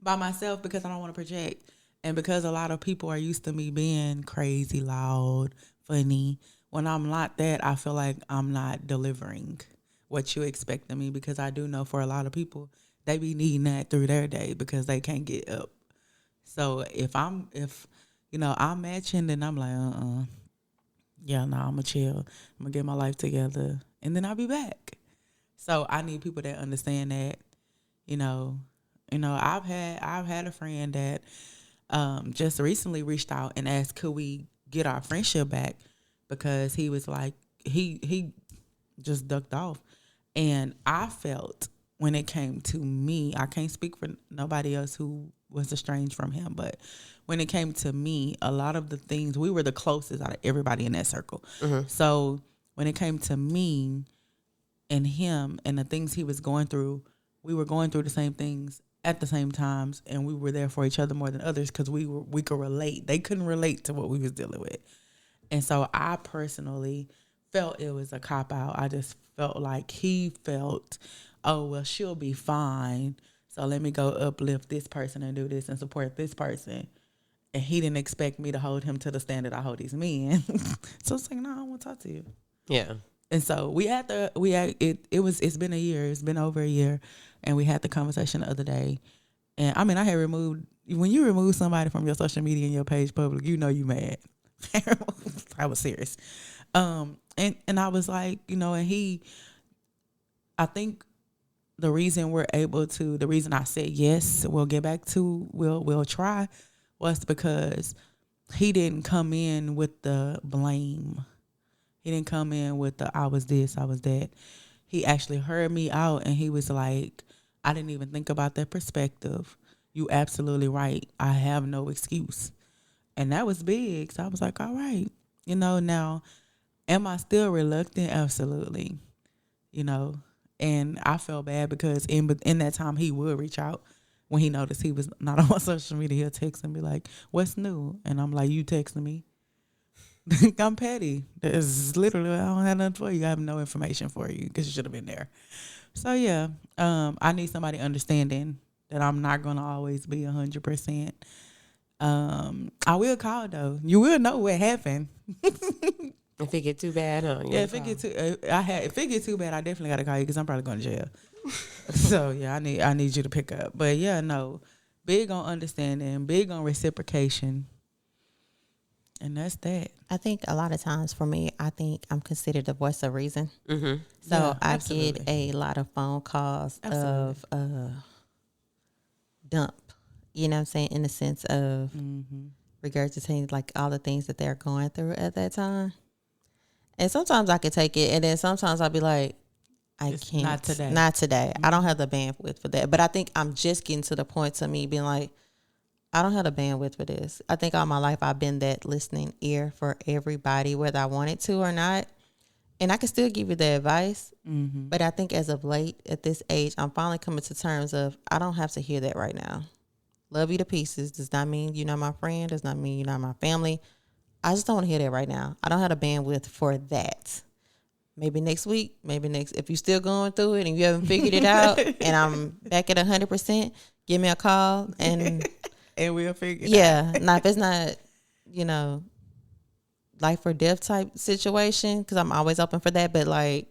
By myself, because I don't want to project. And because a lot of people are used to me being crazy, loud, funny. When I'm not that, I feel like I'm not delivering what you expect of me, because I do know for a lot of people, they be needing that through their day because they can't get up. So if I'm matching, then I'm like, yeah, no, I'm gonna chill. I'm gonna get my life together, and then I'll be back. So I need people that understand that. I've had a friend that just recently reached out and asked, could we get our friendship back, because he was like, he just ducked off. And I felt, when it came to me, I can't speak for nobody else who was estranged from him, but when it came to me, a lot of the things, we were the closest out of everybody in that circle. Mm-hmm. So when it came to me and him and the things he was going through, we were going through the same things at the same times, and we were there for each other more than others, because we could relate. They couldn't relate to what we was dealing with. And so I personally felt it was a cop-out. I just felt like he felt, oh, well, she'll be fine, so let me go uplift this person and do this and support this person. And he didn't expect me to hold him to the standard I hold these men. So it's like, no, I don't want to talk to you. Yeah. And so it's been a year. It's been over a year. And we had the conversation the other day. And I mean, I had removed, when you remove somebody from your social media and your page public, you know you mad. I was serious. And I was like, and I think the reason I said yes, we'll get back to, we'll try, was because he didn't come in with the blame. He didn't come in with the I was this, I was that. He actually heard me out and he was like, I didn't even think about that perspective. You absolutely right. I have no excuse. And that was big. So I was like, all right. Now, am I still reluctant? Absolutely. And I felt bad because in that time he would reach out when he noticed he was not on my social media. He'll text and be like, what's new? And I'm like, you texting me? I'm petty. It's literally, I don't have nothing for you. I have no information for you because you should have been there. So yeah, I need somebody understanding that I'm not gonna always be 100%. I will call though. You will know what happened. If it get too bad, huh? Yeah, if it get too bad, I definitely gotta call you because I'm probably going to jail. So yeah, I need you to pick up. But yeah, no, big on understanding, big on reciprocation. And that's that. I think a lot of times for me, I think I'm considered the voice of reason. Mm-hmm. So Yeah, I absolutely. get a lot of phone calls of dump, you know what I'm saying, in the sense of regurgitating like all the things that they're going through at that time. And sometimes I could take it, and then sometimes I'll be like, I It's can't. not today. Not today. I don't have the bandwidth for that. But I think I'm just getting to the point to me being like, I don't have the bandwidth for this. I think all my life I've been that listening ear for everybody, whether I wanted to or not. And I can still give you the advice. But I think as of late, at this age, I'm finally coming to terms of I don't have to hear that right now. Love you to pieces does not mean you're not my friend. Does not mean you're not my family. I just don't want to hear that right now. I don't have the bandwidth for that. Maybe next week, if you're still going through it and you haven't figured it out and I'm back at 100%, give me a call and and we'll figure it out. Now if it's not, life or death type situation, because I'm always open for that. But like,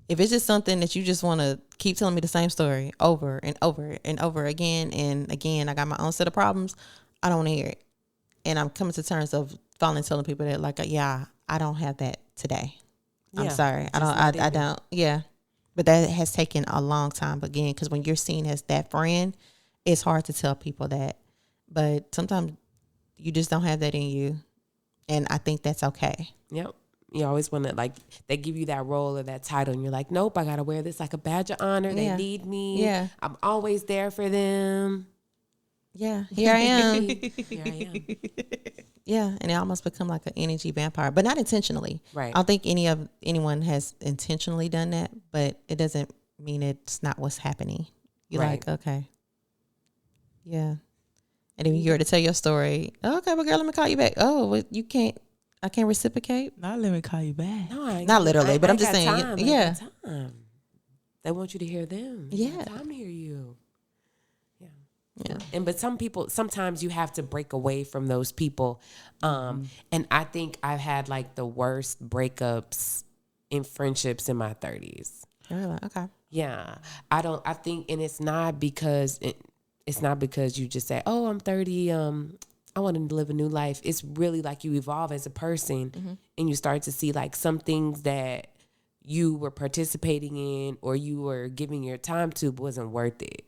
if it's just something that you just want to keep telling me the same story over and over and over again and again, I got my own set of problems, I don't want to hear it. And I'm coming to terms of finally telling people that like, yeah, I don't have that today. I'm sorry. I don't. Yeah. But that has taken a long time again, because when you're seen as that friend, it's hard to tell people that. But sometimes you just don't have that in you. And I think that's okay. Yep. You always want to, like, they give you that role or that title and you're like, nope, I got to wear this like a badge of honor. Yeah. They need me. Yeah. I'm always there for them. Yeah. Here I am. Here I am. Yeah. And it almost become like an energy vampire, but not intentionally. Right. I don't think anyone has intentionally done that, but it doesn't mean it's not what's happening. You're Right. like, okay. Yeah. And then you're to tell your story. Okay, well, girl, let me call you back. Oh, well, I can't reciprocate. Not let me call you back. No, I ain't Not got- literally, but I I'm just got saying, time. I yeah. got time. They want you to hear them. They Yeah. got time to hear you. Yeah. But sometimes you have to break away from those people. And I think I've had like the worst breakups in friendships in my 30s. You're like, okay. Yeah. I think, and it's not because you just say, oh, I'm 30. I want to live a new life. It's really like you evolve as a person and you start to see like some things that you were participating in or you were giving your time to wasn't worth it.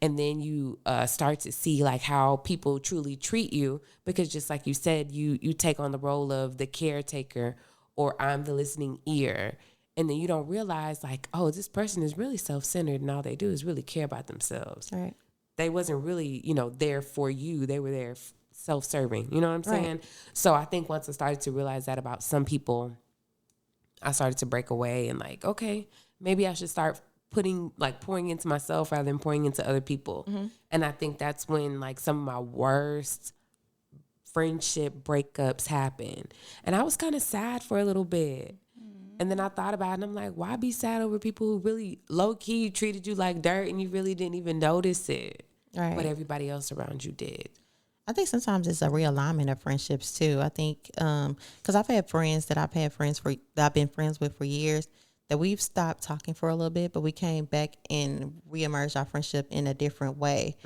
And then you start to see like how people truly treat you, because just like you said, you take on the role of the caretaker or I'm the listening ear. And then you don't realize like, oh, this person is really self-centered and all they do is really care about themselves. All right. They wasn't really, there for you. They were there self-serving. You know what I'm saying? Right. So I think once I started to realize that about some people, I started to break away and like, okay, maybe I should start pouring into myself rather than pouring into other people. And I think that's when like some of my worst friendship breakups happened. And I was kind of sad for a little bit. And then I thought about it and I'm like, why be sad over people who really low key treated you like dirt and you really didn't even notice it? Right. But everybody else around you did. I think sometimes it's a realignment of friendships too. I think because I've been friends that I've been friends with for years that we've stopped talking for a little bit, but we came back and reemerged our friendship in a different way.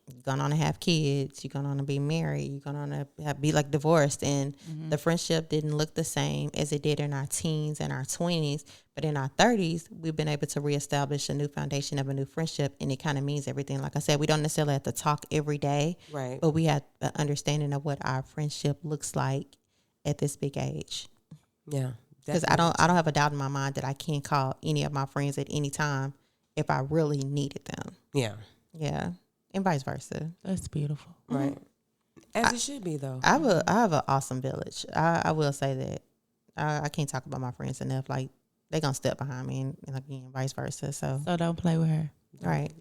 you're going on to have kids, you're going on to be married, you're going on to be like divorced, and the friendship didn't look the same as it did in our teens and our 20s. But in our 30s, we've been able to reestablish a new foundation of a new friendship, and it kind of means everything. Like I said, we don't necessarily have to talk every day, Right. but we have an understanding of what our friendship looks like at this big age. Yeah. Because I don't have a doubt in my mind that I can't call any of my friends at any time if I really needed them. Yeah. Yeah, and vice versa. That's beautiful. Right. As it should be, though. I have an awesome village. I will say that. I can't talk about my friends enough. Like, they're going to step behind me, and again, vice versa. So don't play with her. right.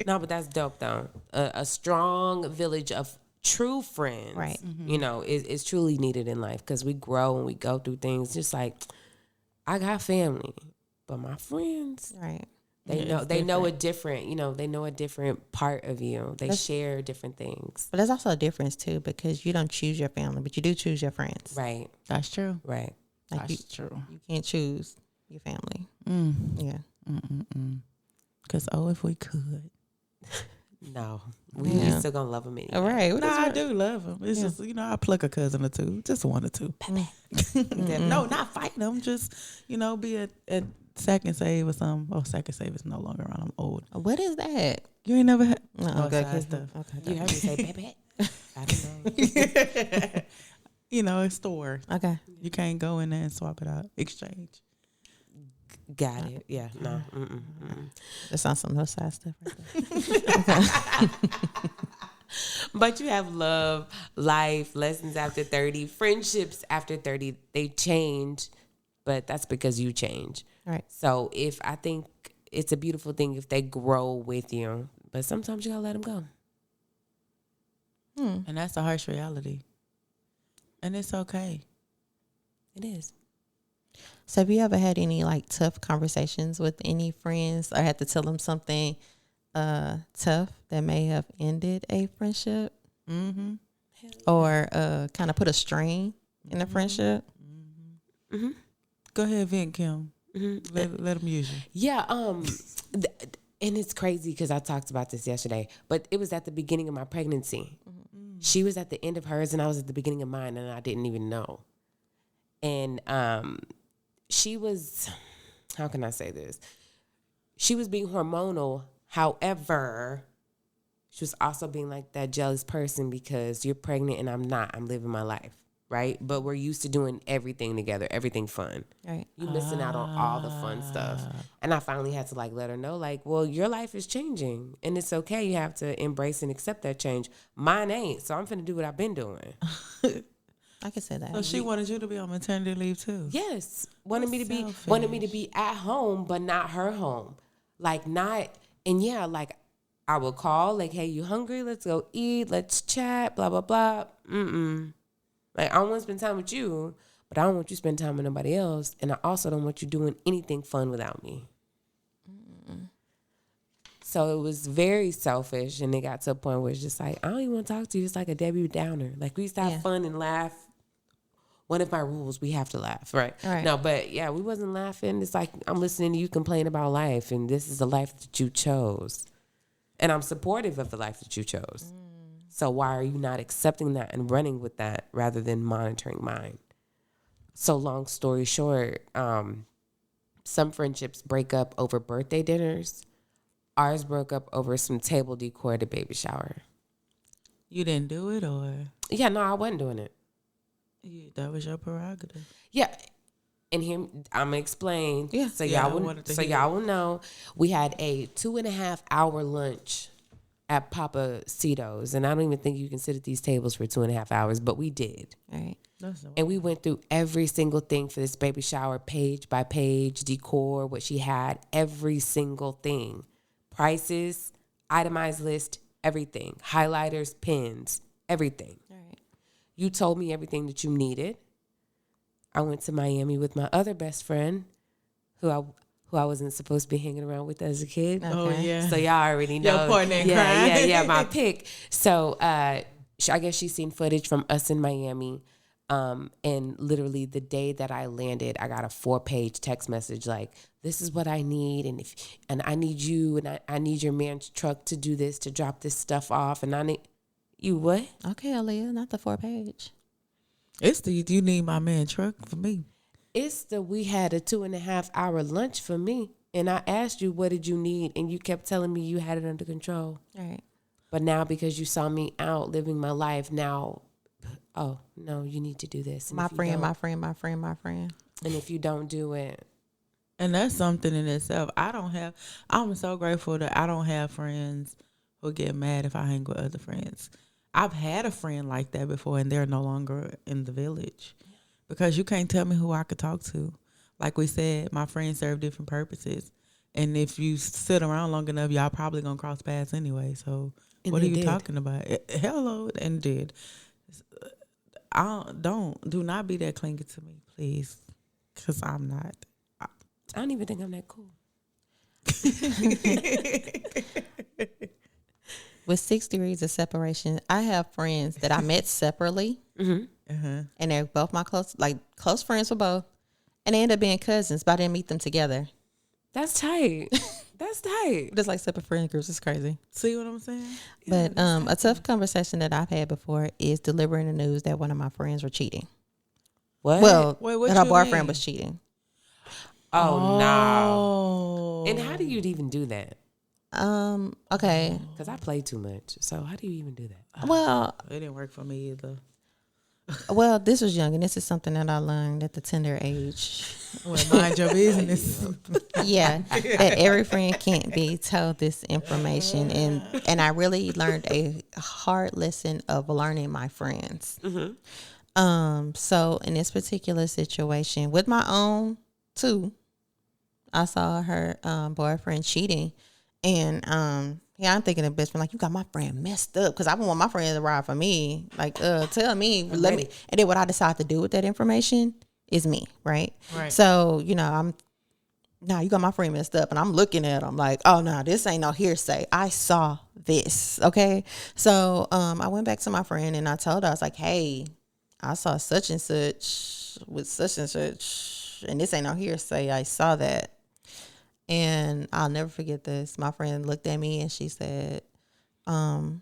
No, but that's dope, though. A strong village of true friends, Right. you know, is truly needed in life, because we grow and we go through things. Just like, I got family, but my friends, Right. they Yeah, know a different, they know a different part of you. They share different things. But there's also a difference, too, because you don't choose your family, but you do choose your friends. Right. That's true. Right. Like That's true. you can't choose your family. Yeah. Because, if we could. No. We Yeah. still gonna love them anyway. All right. No, I do love them. It's just, I pluck a cousin or two. Just one or two. No, not fight them. Just, be at Second Save or something. Oh, Second Save is no longer around. I'm old. What is that? You ain't never had. No, okay. side stuff. Okay. You heard me say, baby. I don't know. A store. Okay. You can't go in there and swap it out. Exchange. Got it. Yeah. No. That sounds some no side stuff right there. But you have love, life, lessons after 30, friendships after 30. They change, but that's because you change. Right. So I think it's a beautiful thing if they grow with you, but sometimes you gotta let them go. And that's a harsh reality. And it's okay. It is. So have you ever had any like tough conversations with any friends, or had to tell them something tough that may have ended a friendship? Mm-hmm. Or kind of put a strain in the friendship? Go ahead, Vent Kim. Let them use you. Yeah. And it's crazy because I talked about this yesterday, but it was at the beginning of my pregnancy. She was at the end of hers and I was at the beginning of mine, and I didn't even know. And she was, how can I say this? She was being hormonal. However, she was also being like that jealous person because you're pregnant and I'm not. I'm living my life, right? But we're used to doing everything together, everything fun. Right. You missing out on all the fun stuff. And I finally had to let her know, well, your life is changing and it's okay. You have to embrace and accept that change. Mine ain't. So I'm finna do what I've been doing. I can say that. So she wanted you to be on maternity leave too. Yes. Wanted me to Selfish. be at home, but not her home. I would call, hey, you hungry? Let's go eat. Let's chat, blah, blah, blah. I don't want to spend time with you, but I don't want you to spend time with nobody else. And I also don't want you doing anything fun without me. So it was very selfish, and it got to a point where it's just I don't even want to talk to you. It's like a Debbie Downer. We used to have fun and laugh. One of my rules, we have to laugh, right? Right. No, but yeah, we wasn't laughing. It's like I'm listening to you complain about life, and this is the life that you chose. And I'm supportive of the life that you chose. So why are you not accepting that and running with that rather than monitoring mine? So long story short, some friendships break up over birthday dinners. Ours broke up over some table decor at a baby shower. You didn't do it, or Yeah, no, I wasn't doing it. that was your prerogative. Yeah. And here I'm gonna explain. Yeah. So Yeah, I y'all wanted to will. So hear y'all will know. We had a 2.5 hour lunch at Papa Cito's, and I don't even think you can sit at these tables for 2.5 hours, but we did. Right. And we went through every single thing for this baby shower, page by page, decor, what she had, every single thing, prices, itemized list, everything, highlighters, pens, everything. Right. You told me everything that you needed. I went to Miami with my other best friend, who I wasn't supposed to be hanging around with as a kid. Oh Okay. yeah. So y'all already know. Your partner in yeah, crime. yeah, my pick. So I guess she's seen footage from us in Miami. And literally the day that I landed, I got a 4-page text message like, this is what I need. And I need you, and I need your man's truck to do this, to drop this stuff off. And I need you what? Okay, Aaliyah, not the 4-page. It's the you need my man truck for me. It's the we had a 2.5 hour lunch for me. And I asked you, what did you need? And you kept telling me you had it under control. All right. But now because you saw me out living my life, now, oh, no, you need to do this. And My if you friend, don't- my friend, my friend, my friend. And if you don't do it, And that's something in itself. I'm so grateful that I don't have friends who get mad if I hang with other friends. I've had a friend like that before, and they're no longer in the village because you can't tell me who I could talk to. Like we said, my friends serve different purposes. And if you sit around long enough, y'all probably going to cross paths anyway. So And what are they you did. talking about? Hello, and did. Do not be that clingy to me, please, because I'm not. I don't even think I'm that cool. With 6 degrees of separation, I have friends that I met separately, Mm-hmm. and they're both my close friends for both, and they end up being cousins, but I didn't meet them together. That's tight. That's tight. Just like separate friend groups. It's crazy. See what I'm saying? But a tough conversation that I've had before is delivering the news that one of my friends were cheating. What? Well, Wait, what that her you boyfriend mean? was cheating. oh, no. Oh. And how do you even do that? Okay. Because I play too much. So how do you even do that? Well, It didn't work for me either. this was young, and this is something that I learned at the tender age. Well, mind your business. Yeah, that every friend can't be told this information, and I really learned a hard lesson of learning my friends. So in this particular situation with my own too, I saw her boyfriend cheating, and yeah, I'm thinking of best friend like, you got my friend messed up, because I don't want my friend to ride for me. Like, tell me, let me. And then what I decide to do with that information is me, right? Right. So you got my friend messed up, and I'm looking at him like, oh no, this ain't no hearsay. I saw this, okay? So I went back to my friend and I told her, I was like, hey, I saw such and such with such and such, and this ain't no hearsay. I saw that. And I'll never forget this. My friend looked at me and she said, you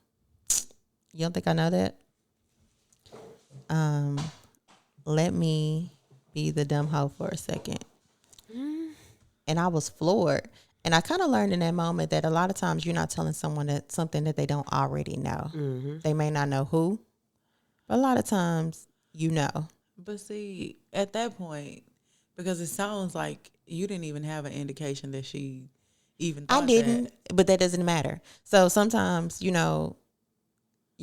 don't think I know that? Let me be the dumb hoe for a second. And I was floored. And I kind of learned in that moment that a lot of times you're not telling someone that something that they don't already know. They may not know who, but a lot of times you know. But see, at that point, because it sounds like you didn't even have an indication that she even thought I didn't, that. but that doesn't matter. So sometimes, you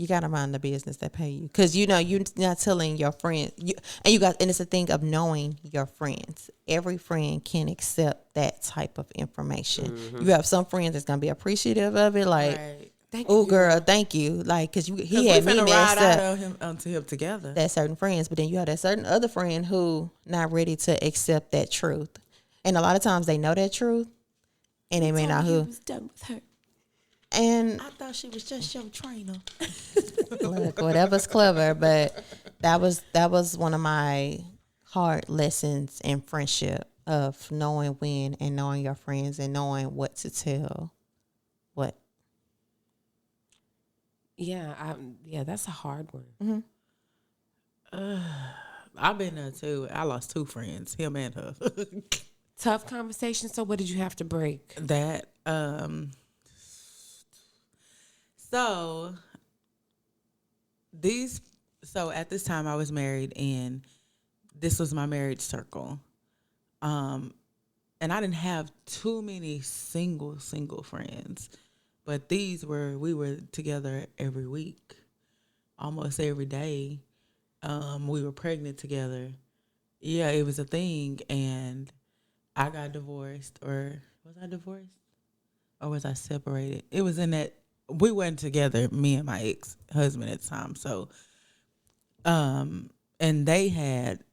got to mind the business that pay you, because you're not telling your friends. And it's a thing of knowing your friends. Every friend can accept that type of information. You have some friends that's gonna be appreciative of it, like, Right. "Oh, girl, thank you," like, because he had me ride messed out up. of him onto him together. That certain friends, but then you have that certain other friend who not ready to accept that truth, and a lot of times they know that truth, and they may not who. was done with her. And I thought she was just your trainer. look, whatever's clever, but that was one of my hard lessons in friendship, of knowing when and knowing your friends and knowing what to tell. What? Yeah, that's a hard one. I've been there too. I lost 2 friends, him and her. Tough conversation. So what did you have to break? That so at this time I was married, and this was my marriage circle. And I didn't have too many single friends, but we were together every week, almost every day. We were pregnant together. Yeah, it was a thing. And I got divorced, or was I divorced? Or was I separated? It was in that we weren't together, me and my ex-husband at the time. So, and they had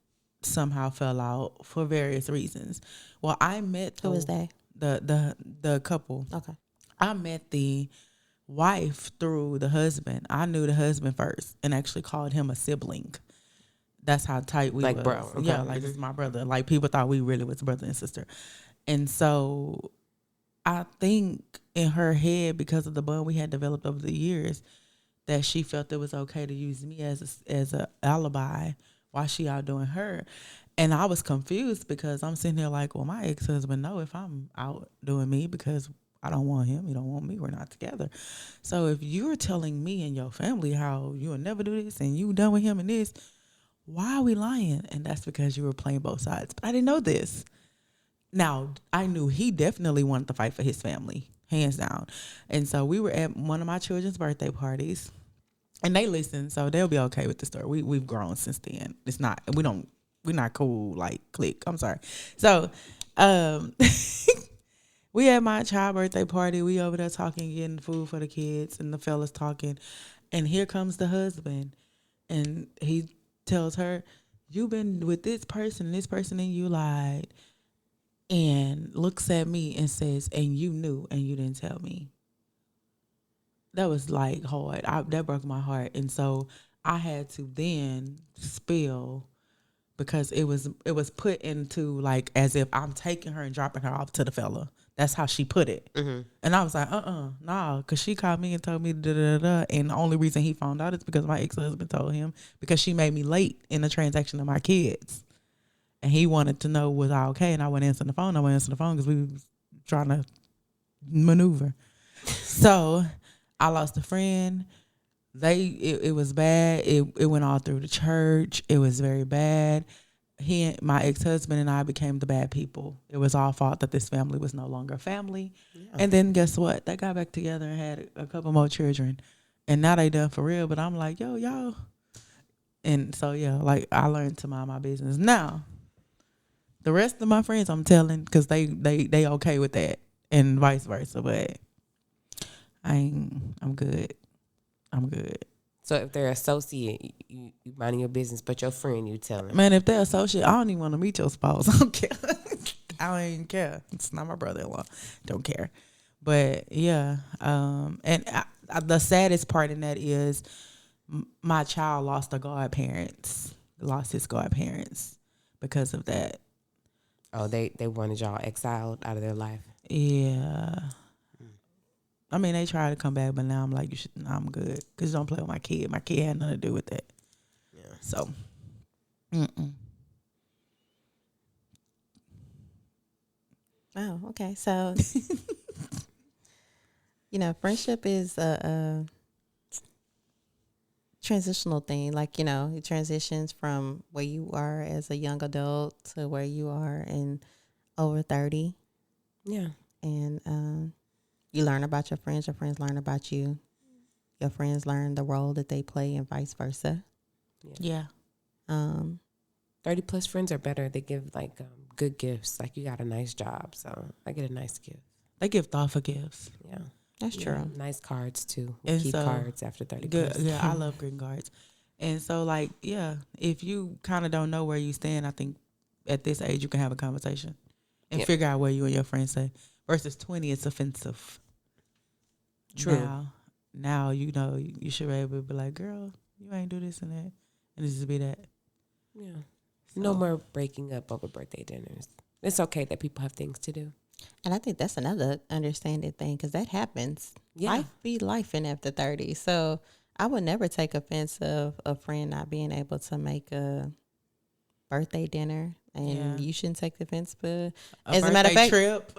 somehow fell out for various reasons. Well, I met Who was they? The couple. Okay. I met the wife through the husband. I knew the husband first and actually called him a sibling. That's how tight we Like was. bro, okay. Yeah, like this is my brother. Like people thought we really was brother and sister. And so I think in her head, because of the bond we had developed over the years, that she felt it was okay to use me as a alibi while she out doing her. And I was confused because I'm sitting there like, well, my ex-husband know if I'm out doing me because I don't want him. He don't want me. We're not together. So if you're telling me and your family how you will never do this and you done with him and this, why are we lying? And that's because you were playing both sides. But I didn't know this. Now, I knew he definitely wanted to fight for his family, hands down. And so we were at one of my children's birthday parties. And they listen, so they'll be okay with the story. We've grown since then. We're not cool, like click. I'm sorry. So we had my child birthday party. We over there talking, getting food for the kids, and the fellas talking. And here comes the husband. And he tells her, you've been with this person, and you lied. And looks at me and says, and you knew and you didn't tell me. That was like hard. That broke my heart. And so I had to then spill because it was put into like as if I'm taking her and dropping her off to the fella. That's how she put it. Mm-hmm. And I was like, nah, because she called me and told me da. And the only reason he found out is because my ex-husband told him because she made me late in the transaction of my kids. And he wanted to know was I okay, and I wouldn't answer the phone. I wouldn't answer the phone because we was trying to maneuver. So I lost a friend. It was bad. It went all through the church. It was very bad. My ex-husband and I became the bad people. It was our fault that this family was no longer a family. Yeah. And then guess what? They got back together and had a couple more children. And now they done for real. But I'm like, yo, y'all. And so, yeah, like I learned to mind my business. Now, the rest of my friends I'm telling because they okay with that and vice versa. But I'm good. So if they're associate, you minding your business, but your friend, you telling. Man, if they're associate, I don't even want to meet your spouse. I don't care. I don't even care. It's not my brother-in-law. Don't care. But yeah, and the saddest part in that is my child lost his godparents because of that. Oh, they wanted y'all exiled out of their life. Yeah. I mean, they tried to come back, but now I'm like, I'm good. Because don't play with my kid. My kid had nothing to do with that. Yeah. So, Oh, okay. So, friendship is a transitional thing. Like, it transitions from where you are as a young adult to where you are in over 30. Yeah. And you learn about your friends learn about you. Your friends learn the role that they play and vice versa. Yeah. 30 plus friends are better. They give like good gifts. Like you got a nice job, so I get a nice gift. They give thoughtful gifts. Yeah. That's true. Nice cards too. And keep so, cards after 30 good. plus. Yeah, I love greeting cards. And so like, yeah, if you kind of don't know where you stand, I think at this age you can have a conversation and figure out where you and your friends say. Versus 20, it's offensive. True. Now you know you should be able to be like, girl, you ain't do this and that, and this just be that. Yeah. So. No more breaking up over birthday dinners. It's okay that people have things to do. And I think that's another understanding thing because that happens. Yeah. Life be lifing after 30. So I would never take offense of a friend not being able to make a birthday dinner. And you shouldn't take offense, but as a matter of fact, trip.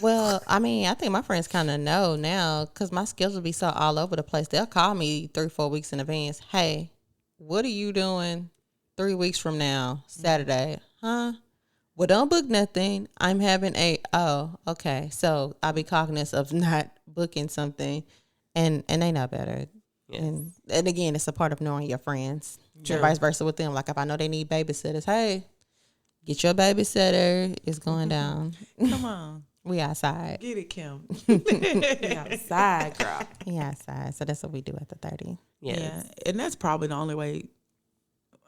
Well, I mean, I think my friends kind of know now because my schedule be so all over the place. They'll call me 3-4 weeks in advance. Hey, what are you doing 3 weeks from now, Saturday? Huh? Well, don't book nothing. I'm having oh, okay. So I'll be cognizant of not booking something, and they know better. Yes. And again, it's a part of knowing your friends. True. And vice versa with them. Like if I know they need babysitters, hey, get your babysitter. It's going down. Come on. We outside. Get it, Kim. We outside, girl. We outside. So that's what we do at the 30. Yes. Yeah. And that's probably the only way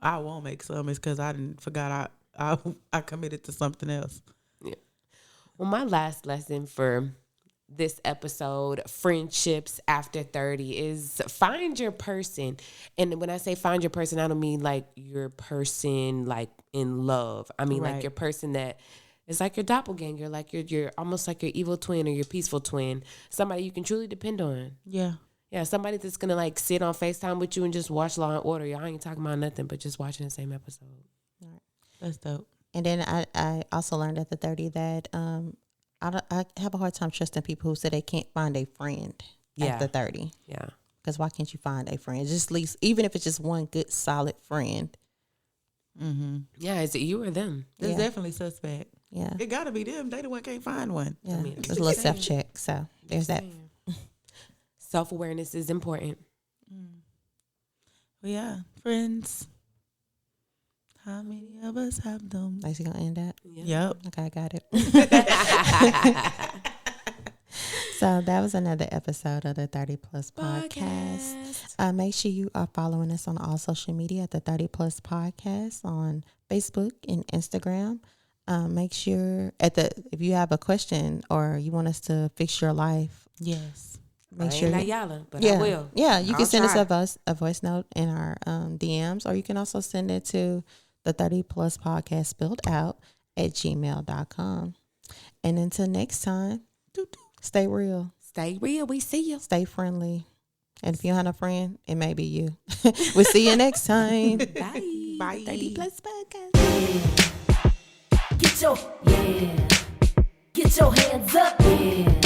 I won't make some is because I forgot I committed to something else. Yeah. Well, my last lesson for this episode, friendships after 30, is find your person. And when I say find your person, I don't mean like your person like in love. I mean like your person that is like your doppelganger, like you're almost like your evil twin or your peaceful twin, somebody you can truly depend on. Yeah. Yeah, somebody that's gonna like sit on FaceTime with you and just watch Law and Order. Y'all ain't talking about nothing but just watching the same episode. That's dope. And then I also learned at the 30 that I have a hard time trusting people who say they can't find a friend after 30. Yeah. Because why can't you find a friend? Just at least, even if it's just one good, solid friend. Mm-hmm. Yeah, is it you or them? It's definitely suspect. Yeah. It got to be them. They the one can't find one. Yeah. I mean, There's a little self-check. So there's that. Self-awareness is important. Well, yeah, friends. How many of us have them? Nice, you gonna end that? Yep. Okay, I got it. So that was another episode of the 30 Plus Podcast. Make sure you are following us on all social media at the 30 Plus Podcast on Facebook and Instagram. Make sure if you have a question or you want us to fix your life, Yes. Make sure like Yala, but I will. Yeah, you can send try. us a voice note in our DMs, or you can also send it to the 30 Plus Podcast spelled out at gmail.com. And until next time, stay real. Stay real. We see you. Stay friendly. And if you have a friend, it may be you. We'll see you next time. Bye. Bye. 30 Plus Podcast. Get your hands up, yeah.